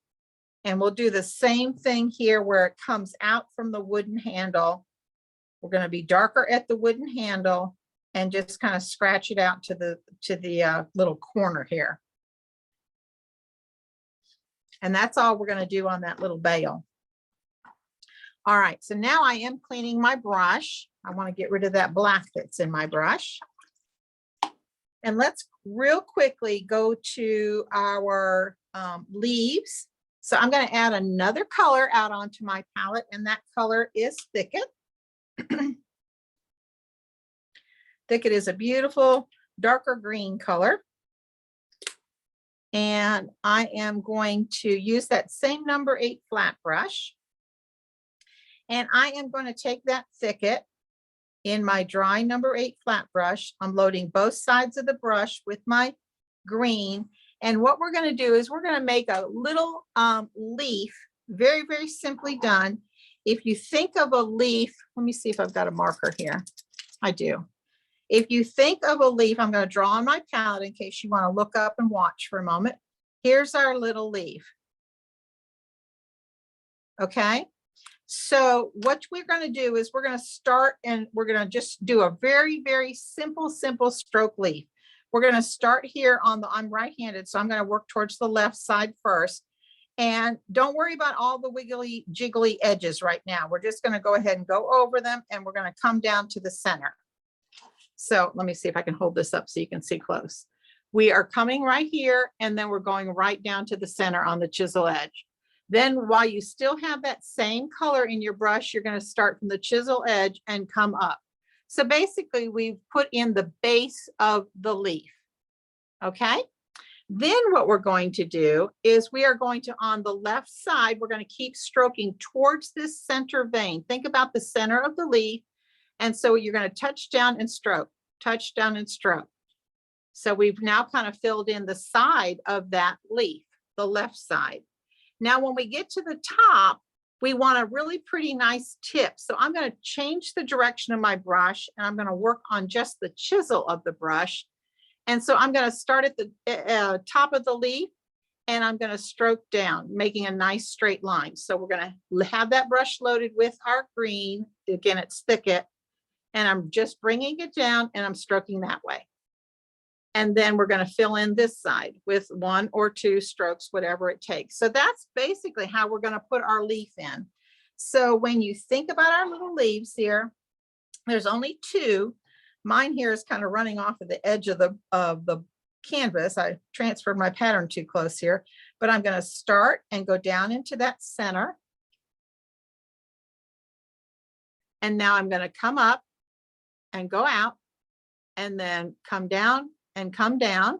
And we'll do the same thing here where it comes out from the wooden handle. We're going to be darker at the wooden handle and just kind of scratch it out to the little corner here. And that's all we're going to do on that little bail. All right, so now I am cleaning my brush. I want to get rid of that black that's in my brush. And let's real quickly go to our leaves. So I'm going to add another color out onto my palette, and that color is Thicket. Thicket is a beautiful darker green color. And I am going to use that same number 8 flat brush. And I am going to take that Thicket in my dry number 8 flat brush. I'm loading both sides of the brush with my green. And what we're going to do is we're going to make a little leaf, very, very simply done. If you think of a leaf, let me see if I've got a marker here. I do. If you think of a leaf, I'm going to draw on my palette in case you want to look up and watch for a moment. Here's our little leaf. Okay. So what we're going to do is we're going to start and we're going to just do a very, very simple stroke leaf. We're going to start here on the, I'm right-handed, so I'm going to work towards the left side first. And don't worry about all the wiggly jiggly edges right now. We're just going to go ahead and go over them and we're going to come down to the center. So let me see if I can hold this up so you can see close. We are coming right here and then we're going right down to the center on the chisel edge. Then while you still have that same color in your brush, you're going to start from the chisel edge and come up. So basically we've put in the base of the leaf. Okay. Then what we're going to do is we are going to, on the left side, we're going to keep stroking towards this center vein. Think about the center of the leaf. And so you're going to touch down and stroke, touch down and stroke. So we've now kind of filled in the side of that leaf, the left side. Now, when we get to the top, we want a really pretty nice tip. So I'm going to change the direction of my brush and I'm going to work on just the chisel of the brush. And so I'm going to start at the top of the leaf and I'm going to stroke down, making a nice straight line. So we're going to have that brush loaded with our green. Again, it's Thicket. And I'm just bringing it down and I'm stroking that way. And then we're going to fill in this side with 1 or 2 strokes, whatever it takes. So that's basically how we're going to put our leaf in. So when you think about our little leaves here, there's only 2. Mine here is kind of running off of the edge of the canvas. I transferred my pattern too close here, but I'm going to start and go down into that center. And now I'm going to come up and go out and then come down and come down.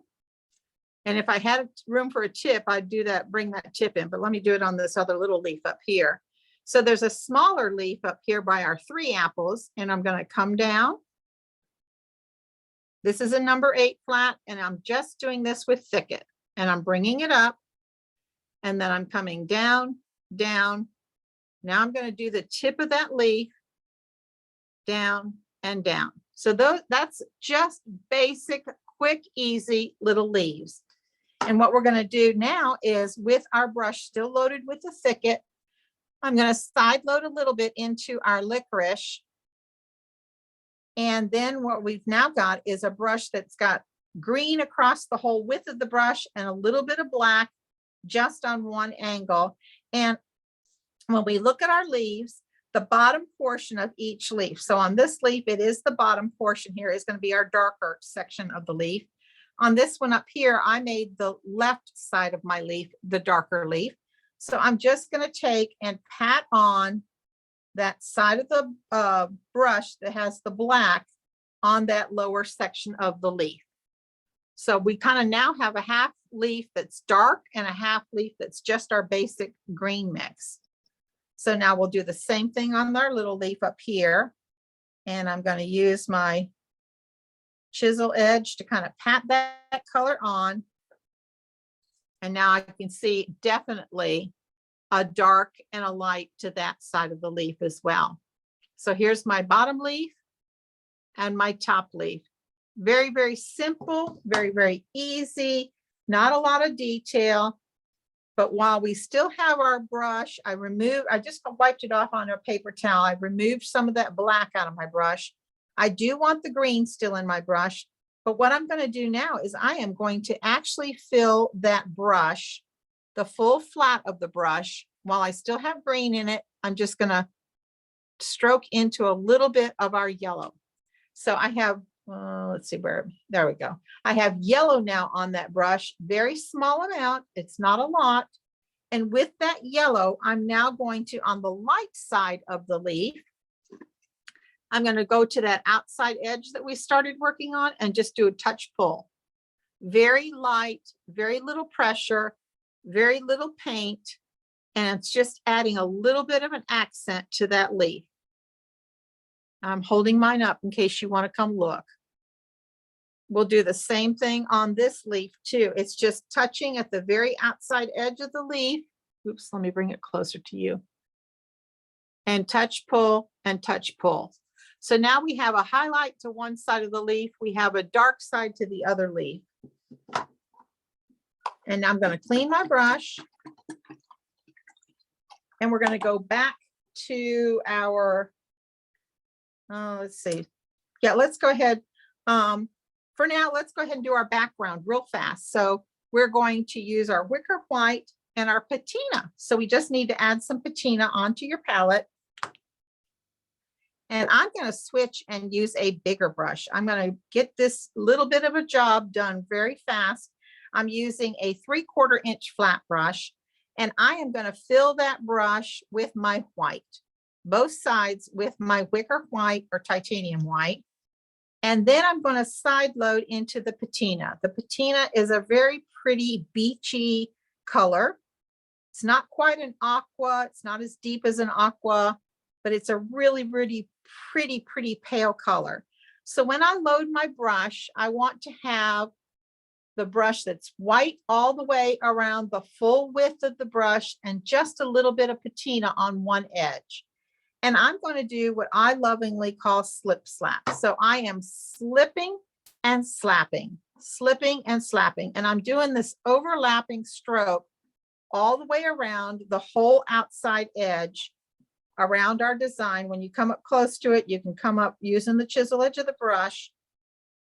And if I had room for a tip, I'd do that, bring that tip in, but let me do it on this other little leaf up here. So there's a smaller leaf up here by our 3 apples, and I'm going to come down. This is a number 8 flat, and I'm just doing this with Thicket, and I'm bringing it up, and then I'm coming down, down. Now I'm going to do the tip of that leaf, down and down. So that's just basic, quick, easy little leaves. And what we're going to do now is, with our brush still loaded with the Thicket, I'm going to side load a little bit into our Licorice. And then what we've now got is a brush that's got green across the whole width of the brush and a little bit of black just on one angle. And when we look at our leaves, the bottom portion of each leaf. So on this leaf, it is the bottom portion here is going to be our darker section of the leaf. On this one up here, I made the left side of my leaf the darker leaf. So I'm just going to take and pat on that side of the brush that has the black on that lower section of the leaf. So we kind of now have a half leaf that's dark and a half leaf that's just our basic green mix. So now we'll do the same thing on our little leaf up here. And I'm going to use my chisel edge to kind of pat that color on. And now I can see definitely a dark and a light to that side of the leaf as well. So here's my bottom leaf and my top leaf. Very, very simple, very, very easy, not a lot of detail. But while we still have our brush, I just wiped it off on a paper towel. I removed some of that black out of my brush. I do want the green still in my brush. But what I'm going to do now is I am going to actually fill that brush, the full flat of the brush, while I still have green in it. I'm just going to stroke into a little bit of our yellow. So I have, let's see where, there we go. I have yellow now on that brush, very small amount. It's not a lot. And with that yellow, I'm now going to, on the light side of the leaf, I'm going to go to that outside edge that we started working on and just do a touch pull. Very light, very little pressure, very little paint. And it's just adding a little bit of an accent to that leaf. I'm holding mine up in case you want to come look. We'll do the same thing on this leaf too. It's just touching at the very outside edge of the leaf. Oops, let me bring it closer to you. And touch, pull, and touch, pull. So now we have a highlight to one side of the leaf. We have a dark side to the other leaf. And I'm going to clean my brush. And we're going to go back to our, let's see. Yeah, let's go ahead. For now, let's go ahead and do our background real fast. So we're going to use our Wicker white and our patina. So we just need to add some patina onto your palette. And I'm going to switch and use a bigger brush. I'm going to get this little bit of a job done very fast. I'm using a 3/4 inch flat brush, and I am going to fill that brush with my white, both sides with my Wicker white or titanium white. And then I'm going to side load into the patina. The patina is a very pretty beachy color. It's not quite an aqua. It's not as deep as an aqua, but it's a really, really pretty pale color. So when I load my brush, I want to have the brush that's white all the way around the full width of the brush and just a little bit of patina on one edge. And I'm going to do what I lovingly call slip slap. So I am slipping and slapping, slipping and slapping. And I'm doing this overlapping stroke all the way around the whole outside edge around our design. When you come up close to it, you can come up using the chisel edge of the brush,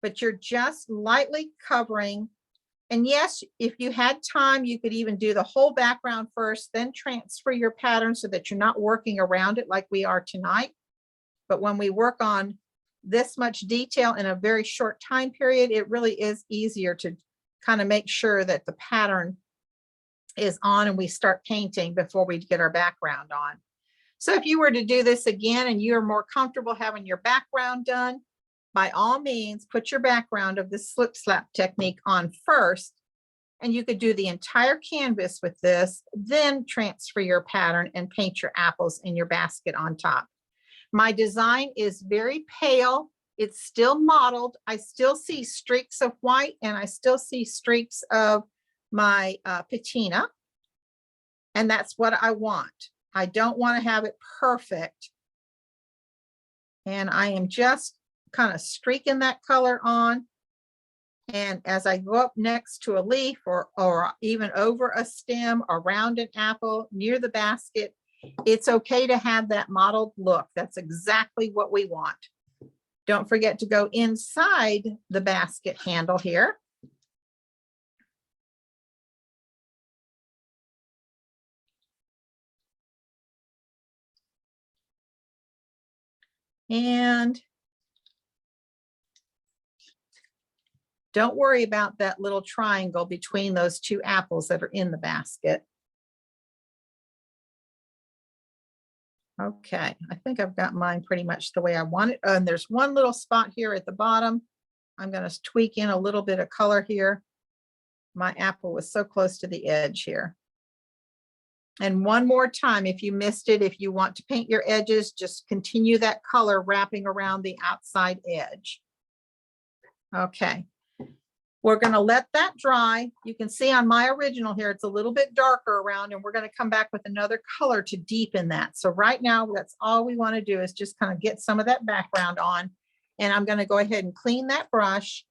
but you're just lightly covering. And yes, if you had time, you could even do the whole background first, then transfer your pattern so that you're not working around it like we are tonight. But when we work on this much detail in a very short time period, it really is easier to kind of make sure that the pattern is on and we start painting before we get our background on. So if you were to do this again and you're more comfortable having your background done, by all means, put your background of the slip slap technique on first, and you could do the entire canvas with this, then transfer your pattern and paint your apples in your basket on top. My design is very pale. It's still modeled. I still see streaks of white and I still see streaks of my patina. And that's what I want. I don't want to have it perfect. And I am just kind of streaking that color on. And as I go up next to a leaf or even over a stem, around an apple, near the basket, it's okay to have that mottled look. That's exactly what we want. Don't forget to go inside the basket handle here. And don't worry about that little triangle between those two apples that are in the basket. Okay, I think I've got mine pretty much the way I want it. And there's one little spot here at the bottom. I'm going to tweak in a little bit of color here. My apple was so close to the edge here. And one more time, if you missed it, if you want to paint your edges, just continue that color wrapping around the outside edge. Okay. We're going to let that dry. You can see on my original here, it's a little bit darker around, and we're going to come back with another color to deepen that. So right now, that's all we want to do is just kind of get some of that background on. And I'm going to go ahead and clean that brush.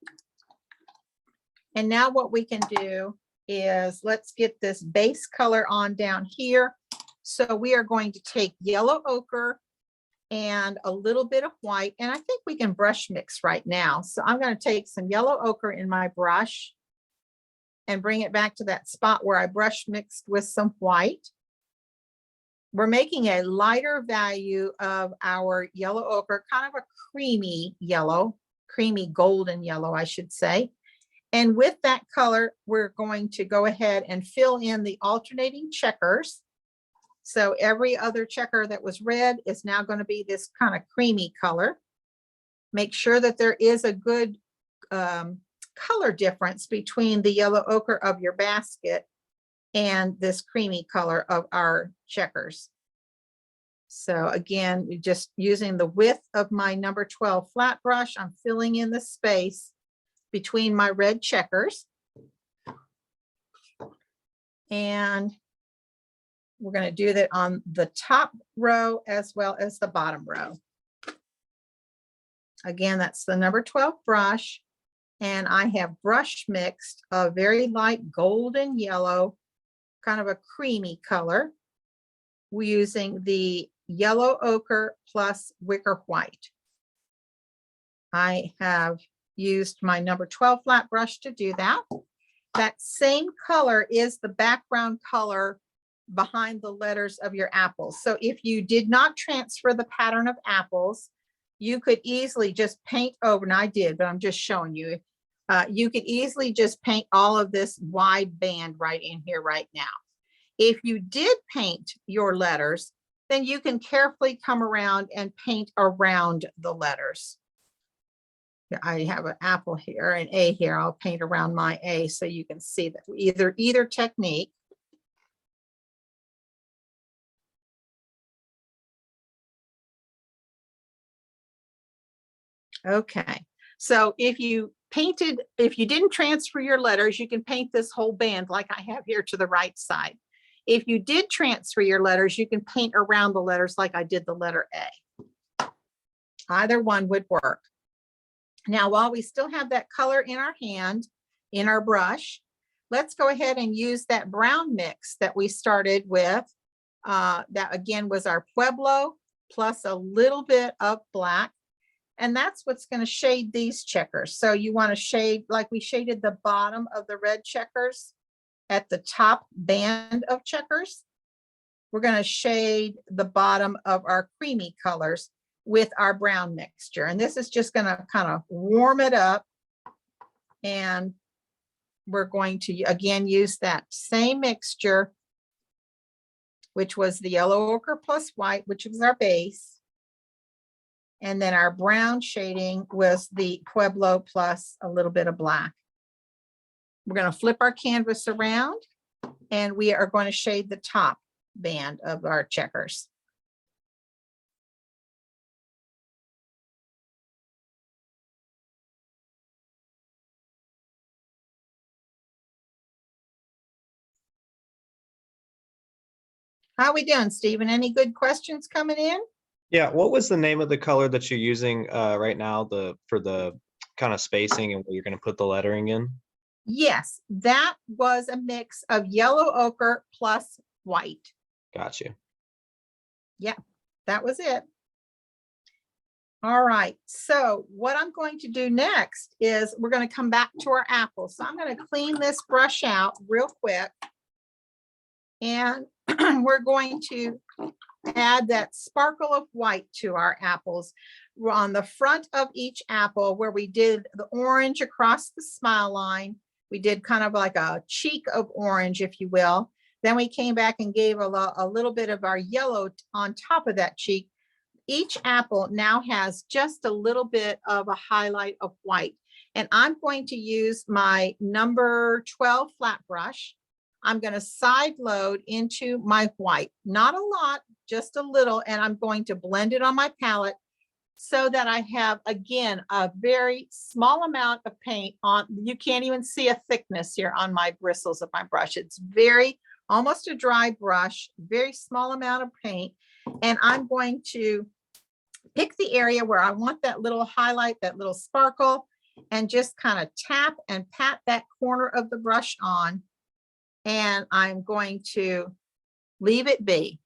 And now what we can do is let's get this base color on down here. So we are going to take yellow ochre and a little bit of white, and I think we can brush mix right now. So I'm going to take some yellow ochre in my brush and bring it back to that spot where I brush mixed with some white. We're making a lighter value of our yellow ochre, kind of a creamy yellow, creamy golden yellow, I should say. And with that color, we're going to go ahead and fill in the alternating checkers. So every other checker that was red is now going to be this kind of creamy color. Make sure that there is a good color difference between the yellow ochre of your basket and this creamy color of our checkers. So again, just using the width of my number 12 flat brush, I'm filling in the space between my red checkers. And we're going to do that on the top row as well as the bottom row. Again, that's the number 12 brush. And I have brush mixed a very light golden yellow, kind of a creamy color. we're using the yellow ochre plus wicker white. I have used my number 12 flat brush to do that. That same color is the background color behind the letters of your apples. So if you did not transfer the pattern of apples, you could easily just paint over, and I did, but I'm just showing you. You could easily just paint all of this wide band right in here right now. If you did paint your letters, then you can carefully come around and paint around the letters. I have an apple here, an A here. I'll paint around my A so you can see that either technique. Okay, so if you didn't transfer your letters, you can paint this whole band like I have here to the right side. If you did transfer your letters, you can paint around the letters like I did the letter A. Either one would work. Now, while we still have that color in our hand, in our brush, let's go ahead and use that brown mix that we started with. That again was our Pueblo plus a little bit of black. And that's what's going to shade these checkers. So you want to shade like we shaded the bottom of the red checkers at the top band of checkers. We're going to shade the bottom of our creamy colors with our brown mixture. And this is just going to kind of warm it up. And we're going to, again, use that same mixture, which was the yellow ochre plus white, which was our base. And then our brown shading was the Pueblo plus a little bit of black. We're going to flip our canvas around and we are going to shade the top band of our checkers. How are we doing, Stephen? Any good questions coming in? Yeah, what was the name of the color that you're using right now for the kind of spacing and where you're going to put the lettering in? Yes, that was a mix of yellow ochre plus white. Got you. Yeah, that was it. All right, so what I'm going to do next is we're going to come back to our apples. So I'm going to clean this brush out real quick. And we're going to add that sparkle of white to our apples. We're on the front of each apple where we did the orange across the smile line. We did kind of like a cheek of orange, if you will. Then we came back and gave a little bit of our yellow on top of that cheek. Each apple now has just a little bit of a highlight of white. And I'm going to use my number 12 flat brush. I'm going to side load into my white, not a lot, just a little, and I'm going to blend it on my palette so that I have, again, a very small amount of paint on. You can't even see a thickness here on my bristles of my brush. It's almost a dry brush, very small amount of paint. And I'm going to pick the area where I want that little highlight, that little sparkle, and just kind of tap and pat that corner of the brush on. And I'm going to leave it be.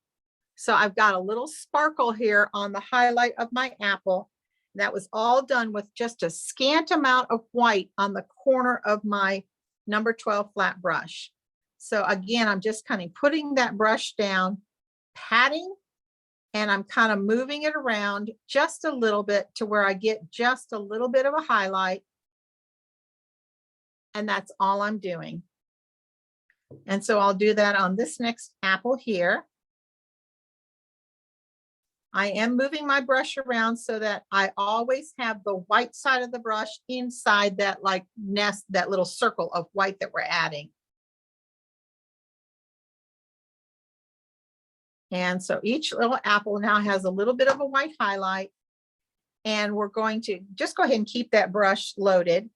So I've got a little sparkle here on the highlight of my apple. That was all done with just a scant amount of white on the corner of my number 12 flat brush. So again, I'm just kind of putting that brush down, patting, and I'm kind of moving it around just a little bit to where I get just a little bit of a highlight. And that's all I'm doing. And so I'll do that on this next apple here. I am moving my brush around so that I always have the white side of the brush inside that like nest, that little circle of white that we're adding. And so each little apple now has a little bit of a white highlight. And we're going to just go ahead and keep that brush loaded.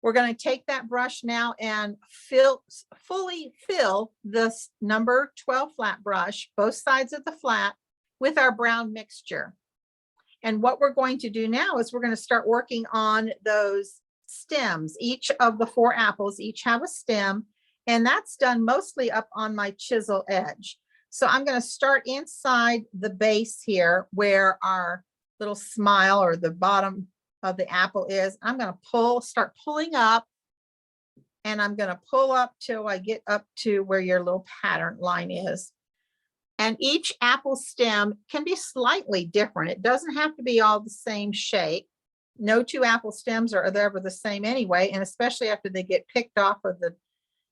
We're going to take that brush now and fully fill this number 12 flat brush, both sides of the flat, with our brown mixture. And what we're going to do now is we're going to start working on those stems. Each of the 4 apples each have a stem, and that's done mostly up on my chisel edge. So I'm going to start inside the base here where our little smile or the bottom of the apple is. I'm going to start pulling up, and I'm going to pull up till I get up to where your little pattern line is. And each apple stem can be slightly different. It doesn't have to be all the same shape. No two apple stems are ever the same anyway, and especially after they get picked off of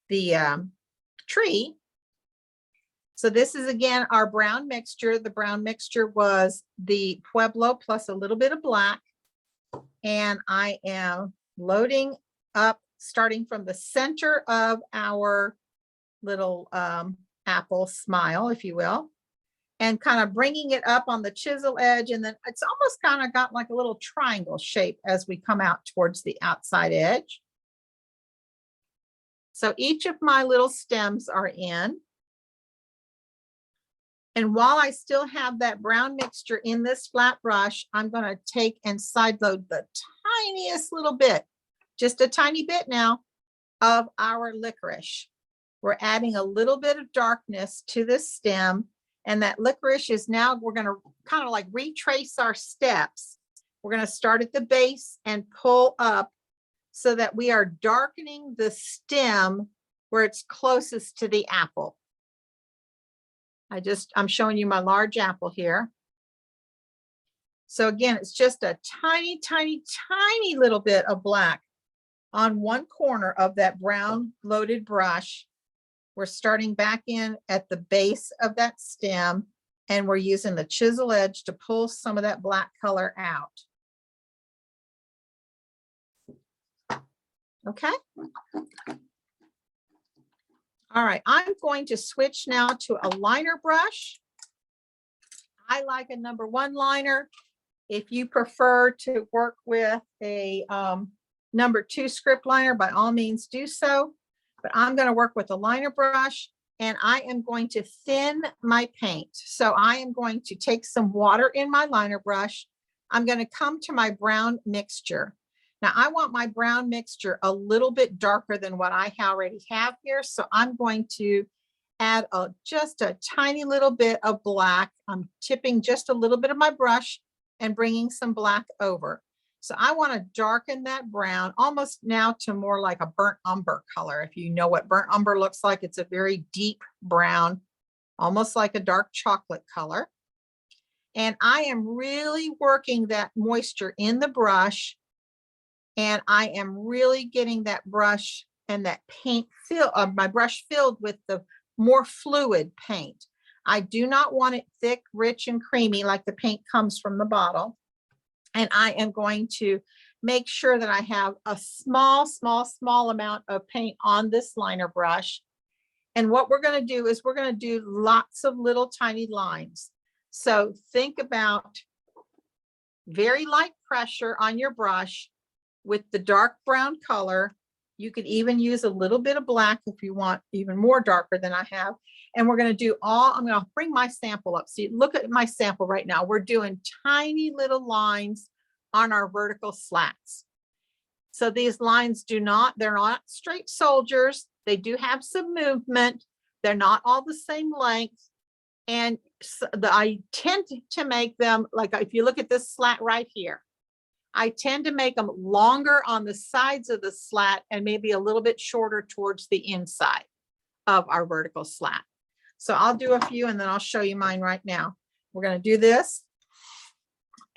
the tree. So this is again our brown mixture. The brown mixture was the Pueblo plus a little bit of black. And I am loading up, starting from the center of our little apple smile, if you will, and kind of bringing it up on the chisel edge. And then it's almost kind of got like a little triangle shape as we come out towards the outside edge. So each of my little stems are in. And while I still have that brown mixture in this flat brush, I'm going to take and side load the tiniest little bit, just a tiny bit now, of our licorice. We're adding a little bit of darkness to this stem, and that licorice is now, we're going to kind of like retrace our steps. We're going to start at the base and pull up so that we are darkening the stem where it's closest to the apple. I'm showing you my large apple here. So again, it's just a tiny, tiny, tiny little bit of black on one corner of that brown loaded brush. We're starting back in at the base of that stem, and we're using the chisel edge to pull some of that black color out. Okay. All right, I'm going to switch now to a liner brush. I like a number 1 liner. If you prefer to work with a number 2 script liner, by all means do so. But I'm going to work with a liner brush, and I am going to thin my paint. So I am going to take some water in my liner brush. I'm going to come to my brown mixture. Now I want my brown mixture a little bit darker than what I already have here. So I'm going to add just a tiny little bit of black. I'm tipping just a little bit of my brush and bringing some black over. So I want to darken that brown almost now to more like a burnt umber color. If you know what burnt umber looks like, it's a very deep brown, almost like a dark chocolate color. And I am really working that moisture in the brush. And I am really getting that brush and that paint my brush filled with the more fluid paint. I do not want it thick, rich, and creamy like the paint comes from the bottle. And I am going to make sure that I have a small, small, small amount of paint on this liner brush. And what we're going to do is we're going to do lots of little tiny lines. So think about very light pressure on your brush with the dark brown color. You could even use a little bit of black if you want even more darker than I have. And we're going to do I'm going to bring my sample up. So you look at my sample right now. We're doing tiny little lines on our vertical slats. So these lines they're not straight soldiers. They do have some movement. They're not all the same length. And I tend to make them, like if you look at this slat right here, I tend to make them longer on the sides of the slat and maybe a little bit shorter towards the inside of our vertical slat. So I'll do a few and then I'll show you mine right now. We're going to do this.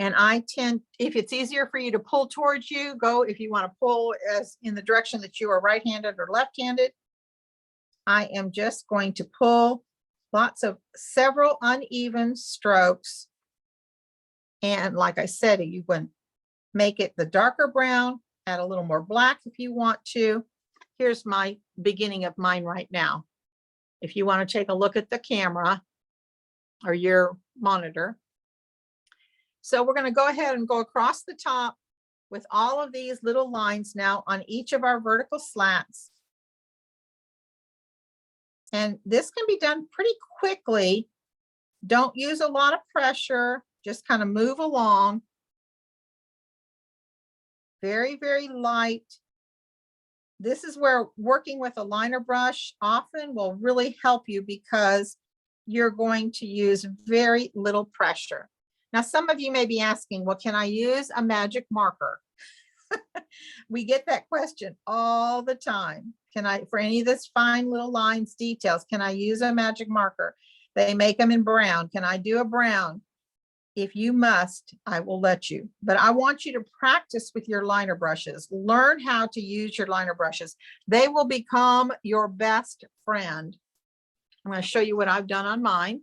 And if it's easier for you to pull towards you, go. If you want to pull as in the direction that you are right-handed or left-handed, I am just going to pull several uneven strokes. And like I said, you can make it the darker brown, add a little more black if you want to. Here's my beginning of mine right now. If you want to take a look at the camera or your monitor. So we're going to go ahead and go across the top with all of these little lines now on each of our vertical slats. And this can be done pretty quickly. Don't use a lot of pressure, just kind of move along. Very, very light. This is where working with a liner brush often will really help you because you're going to use very little pressure. Now, some of you may be asking, well, can I use a magic marker? We get that question all the time. Can I, for any of this fine little lines, details, can I use a magic marker? They make them in brown. Can I do a brown? If you must, I will let you. But I want you to practice with your liner brushes. Learn how to use your liner brushes. They will become your best friend. I'm going to show you what I've done on mine.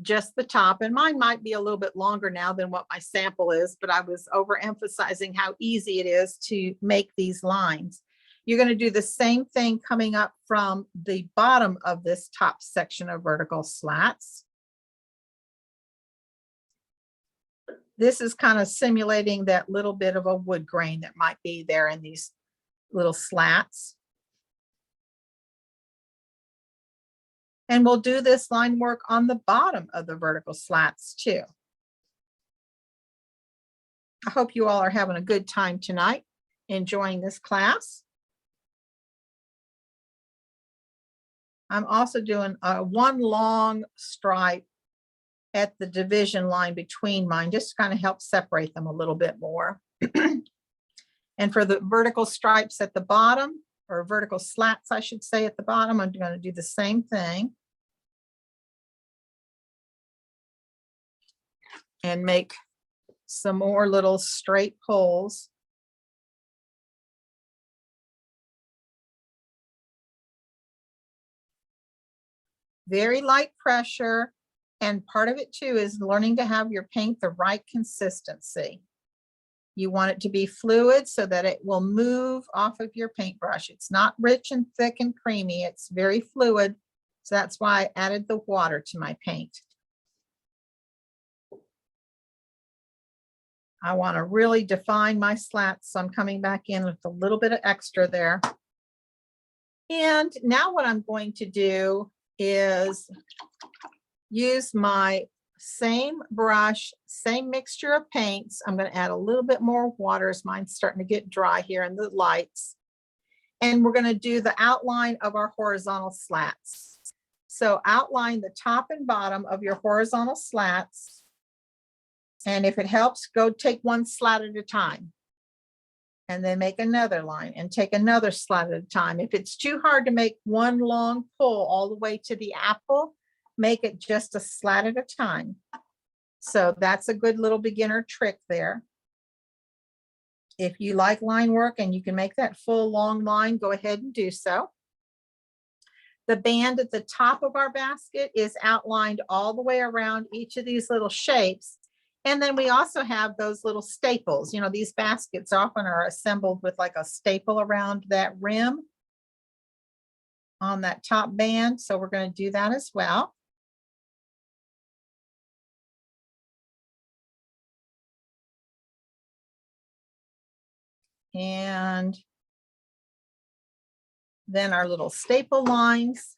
Just the top, and mine might be a little bit longer now than what my sample is, but I was overemphasizing how easy it is to make these lines. You're going to do the same thing coming up from the bottom of this top section of vertical slats. This is kind of simulating that little bit of a wood grain that might be there in these little slats. And we'll do this line work on the bottom of the vertical slats too. I hope you all are having a good time tonight, enjoying this class. I'm also doing one long stripe at the division line between mine, just to kind of help separate them a little bit more. And for the vertical stripes at the bottom, or vertical slats, I should say, at the bottom, I'm going to do the same thing. And make some more little straight pulls. Very light pressure. And part of it too is learning to have your paint the right consistency. You want it to be fluid so that it will move off of your paintbrush. It's not rich and thick and creamy. It's very fluid. So that's why I added the water to my paint. I want to really define my slats. So I'm coming back in with a little bit of extra there. And now what I'm going to do is use my same brush, same mixture of paints. I'm going to add a little bit more water as mine's starting to get dry here in the lights. And we're going to do the outline of our horizontal slats. So outline the top and bottom of your horizontal slats. And if it helps, go take one slat at a time. And then make another line and take another slat at a time. If it's too hard to make one long pull all the way to the apple, make it just a slat at a time. So that's a good little beginner trick there. If you like line work and you can make that full long line, go ahead and do so. The band at the top of our basket is outlined all the way around each of these little shapes. And then we also have those little staples. You know, these baskets often are assembled with like a staple around that rim on that top band. So we're going to do that as well. And then our little staple lines.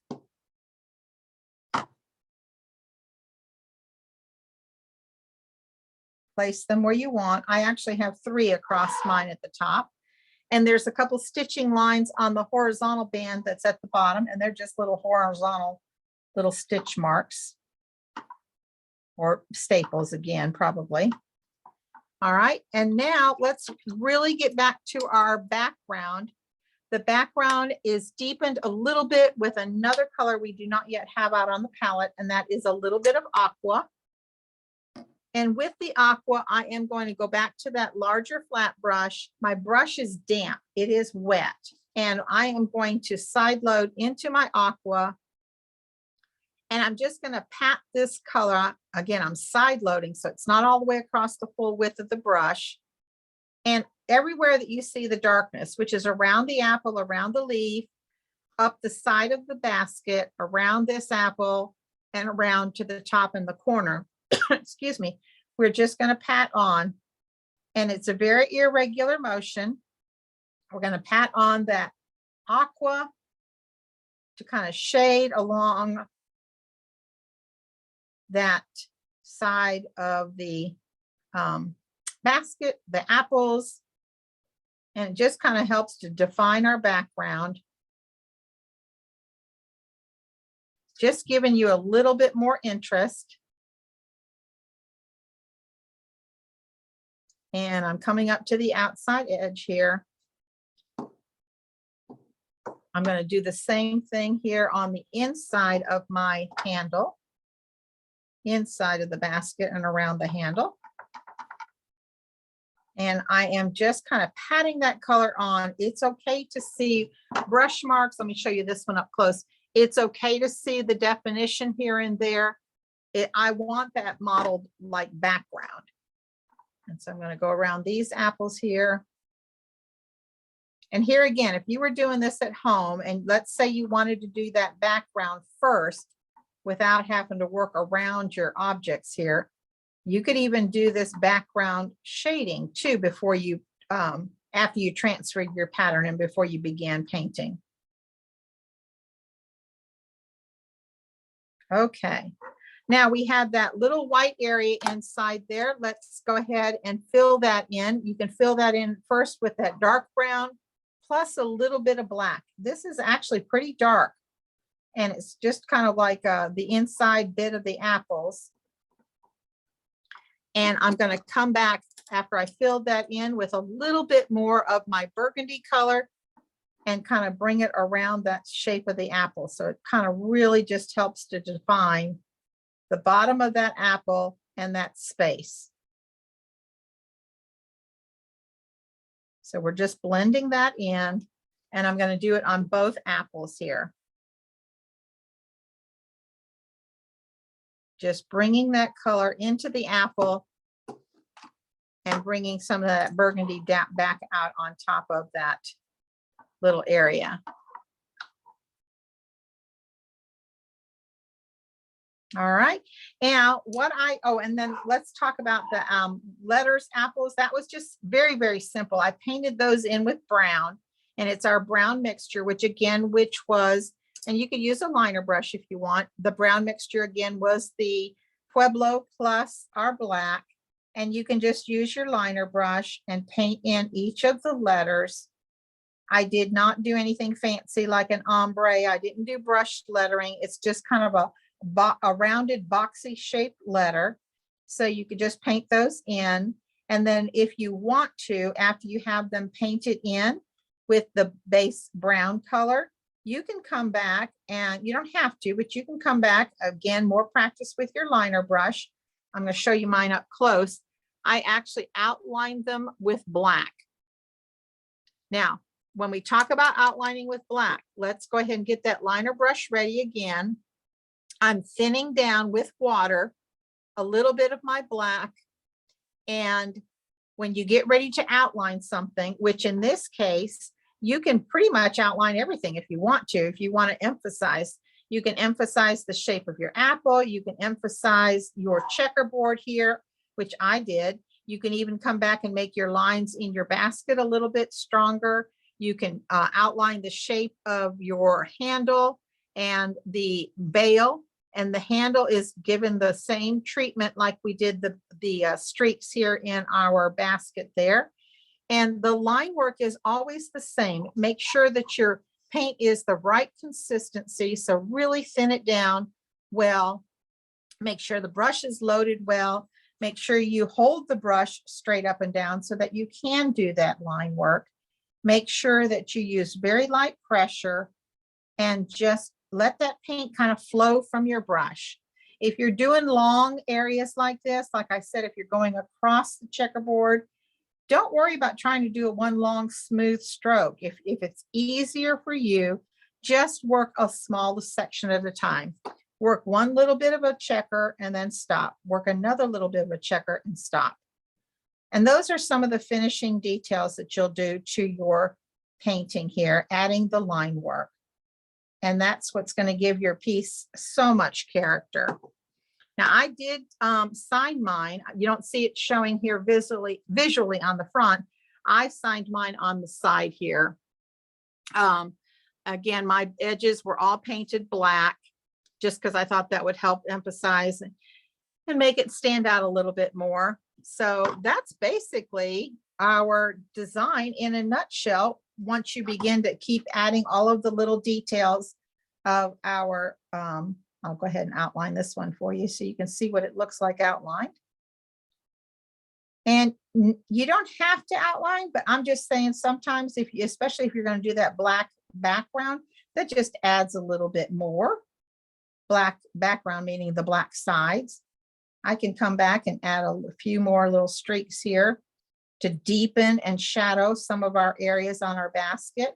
Place them where you want. I actually have 3 across mine at the top. And there's a couple stitching lines on the horizontal band that's at the bottom, and they're just little horizontal little stitch marks or staples again, probably. All right, and now let's really get back to our background. The background is deepened a little bit with another color we do not yet have out on the palette, and that is a little bit of aqua. And with the aqua, I am going to go back to that larger flat brush. My brush is damp, it is wet, and I am going to side load into my aqua. And I'm just going to pat this color. Again, I'm side loading, so it's not all the way across the full width of the brush. And everywhere that you see the darkness, which is around the apple, around the leaf, up the side of the basket, around this apple, and around to the top in the corner, excuse me, we're just going to pat on. And it's a very irregular motion. We're going to pat on that aqua to kind of shade along that side of the basket, the apples, and it just kind of helps to define our background. Just giving you a little bit more interest. And I'm coming up to the outside edge here. I'm going to do the same thing here on the inside of my handle, inside of the basket and around the handle. And I am just kind of patting that color on. It's okay to see brush marks. Let me show you this one up close. It's okay to see the definition here and there. I want that modeled like background. And so I'm going to go around these apples here. And here again, if you were doing this at home, and let's say you wanted to do that background first without having to work around your objects here, you could even do this background shading too before you, after you transferred your pattern and before you began painting. Okay. Now we have that little white area inside there. Let's go ahead and fill that in. You can fill that in first with that dark brown plus a little bit of black. This is actually pretty dark, and it's just kind of like the inside bit of the apples. And I'm going to come back after I filled that in with a little bit more of my burgundy color and kind of bring it around that shape of the apple. So it kind of really just helps to define the bottom of that apple and that space. So we're just blending that in, and I'm going to do it on both apples here. Just bringing that color into the apple and bringing some of that burgundy back out on top of that little area. All right. Now and then let's talk about the letters apples. That was just very, very simple. I painted those in with brown, and it's our brown mixture, which was, and you could use a liner brush if you want. The brown mixture again was the Pueblo plus our black, and you can just use your liner brush and paint in each of the letters. I did not do anything fancy like an ombre. I didn't do brushed lettering. It's just kind of a rounded boxy shaped letter. So you could just paint those in. And then if you want to, after you have them painted in with the base brown color, you can come back, and you don't have to, but you can come back again, more practice with your liner brush. I'm going to show you mine up close. I actually outlined them with black. Now, when we talk about outlining with black, let's go ahead and get that liner brush ready again. I'm thinning down with water a little bit of my black. And when you get ready to outline something, which in this case, you can pretty much outline everything if you want to. If you want to emphasize, you can emphasize the shape of your apple. You can emphasize your checkerboard here, which I did. You can even come back and make your lines in your basket a little bit stronger. You can outline the shape of your handle and the bail. And the handle is given the same treatment like we did the streaks here in our basket there. And the line work is always the same. Make sure that your paint is the right consistency. So really thin it down well. Make sure the brush is loaded well. Make sure you hold the brush straight up and down so that you can do that line work. Make sure that you use very light pressure and just let that paint kind of flow from your brush. If you're doing long areas like this, like I said, if you're going across the checkerboard, don't worry about trying to do one long smooth stroke. If it's easier for you, just work a small section at a time. Work one little bit of a checker and then stop. Work another little bit of a checker and stop. And those are some of the finishing details that you'll do to your painting here, adding the line work. And that's what's going to give your piece so much character. Now I did sign mine. You don't see it showing here visually on the front. I signed mine on the side here. Again, my edges were all painted black just because I thought that would help emphasize and make it stand out a little bit more. So that's basically our design in a nutshell. Once you begin to keep adding all of the little details of our I'll go ahead and outline this one for you so you can see what it looks like outlined. And you don't have to outline, but I'm just saying sometimes if you, especially if you're going to do that black background, that just adds a little bit more. Black background, meaning the black sides. I can come back and add a few more little streaks here to deepen and shadow some of our areas on our basket.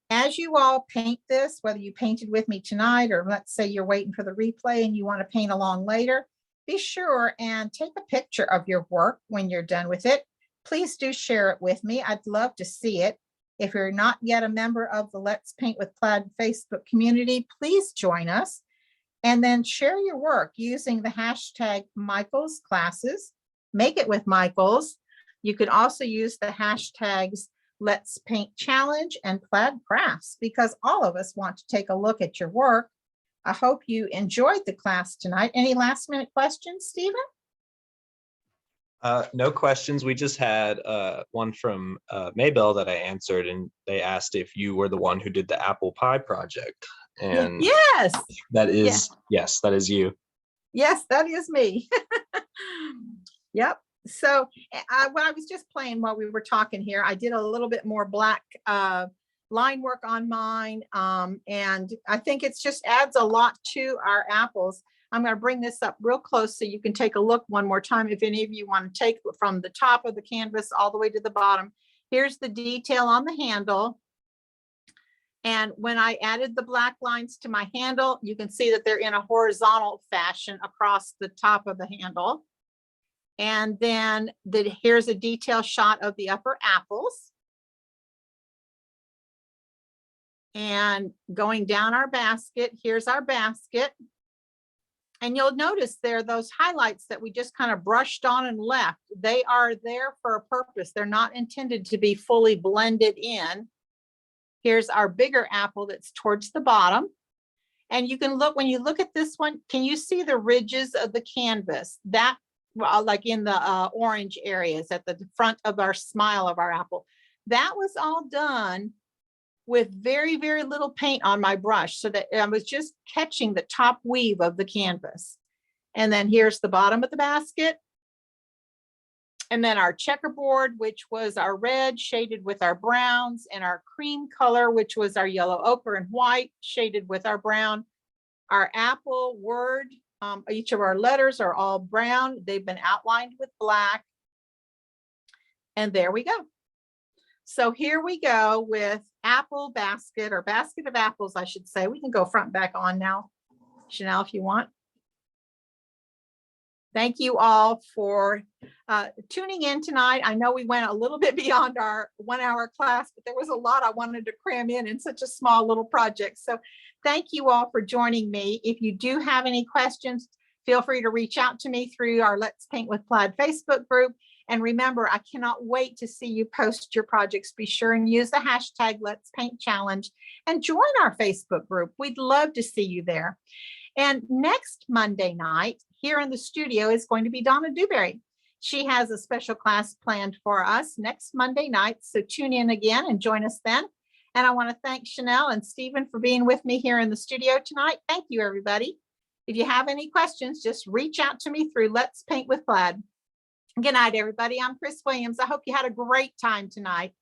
As you all paint this, whether you painted with me tonight, or let's say you're waiting for the replay and you want to paint along later, be sure and take a picture of your work when you're done with it. Please do share it with me. I'd love to see it. If you're not yet a member of the Let's Paint with Plaid Facebook community, please join us and then share your work using the hashtag Michael's Classes. Make it with Michael's. You can also use the hashtags Let's Paint Challenge and Plaid Crafts, because all of us want to take a look at your work. I hope you enjoyed the class tonight. Any last minute questions, Stephen? No questions. We just had one from Maybell that I answered, and they asked if you were the one who did the apple pie project. And yes, that is, yes, that is you. Yes, that is me. Yep. So when I was just playing while we were talking here, I did a little bit more black line work on mine. And I think it's just adds a lot to our apples. I'm going to bring this up real close so you can take a look one more time. If any of you want to take from the top of the canvas all the way to the bottom, here's the detail on the handle. And when I added the black lines to my handle, you can see that they're in a horizontal fashion across the top of the handle. And then here's a detail shot of the upper apples. And going down our basket, here's our basket. And you'll notice there are those highlights that we just kind of brushed on and left. They are there for a purpose. They're not intended to be fully blended in. Here's our bigger apple that's towards the bottom. And you can look, when you look at this one, can you see the ridges of the canvas? That, like in the orange areas at the front of our smile of our apple. That was all done with very, very little paint on my brush, so that I was just catching the top weave of the canvas. And then here's the bottom of the basket. And then our checkerboard, which was our red shaded with our browns, and our cream color, which was our yellow ochre and white shaded with our brown. Our apple word, each of our letters are all brown. They've been outlined with black. And there we go. So here we go with apple basket, or basket of apples, I should say. We can go front and back on now, Chanel, if you want. Thank you all for tuning in tonight. I know we went a little bit beyond our 1 hour class, but there was a lot I wanted to cram in such a small little project. So thank you all for joining me. If you do have any questions, feel free to reach out to me through our Let's Paint with Plaid Facebook group. And remember, I cannot wait to see you post your projects. Be sure and use the hashtag Let's Paint Challenge and join our Facebook group. We'd love to see you there. And next Monday night here in the studio is going to be Donna Dewberry. She has a special class planned for us next Monday night. So tune in again and join us then. And I want to thank Chanel and Stephen for being with me here in the studio tonight. Thank you, everybody. If you have any questions, just reach out to me through Let's Paint with Plaid. Good night, everybody. I'm Chris Williams. I hope you had a great time tonight.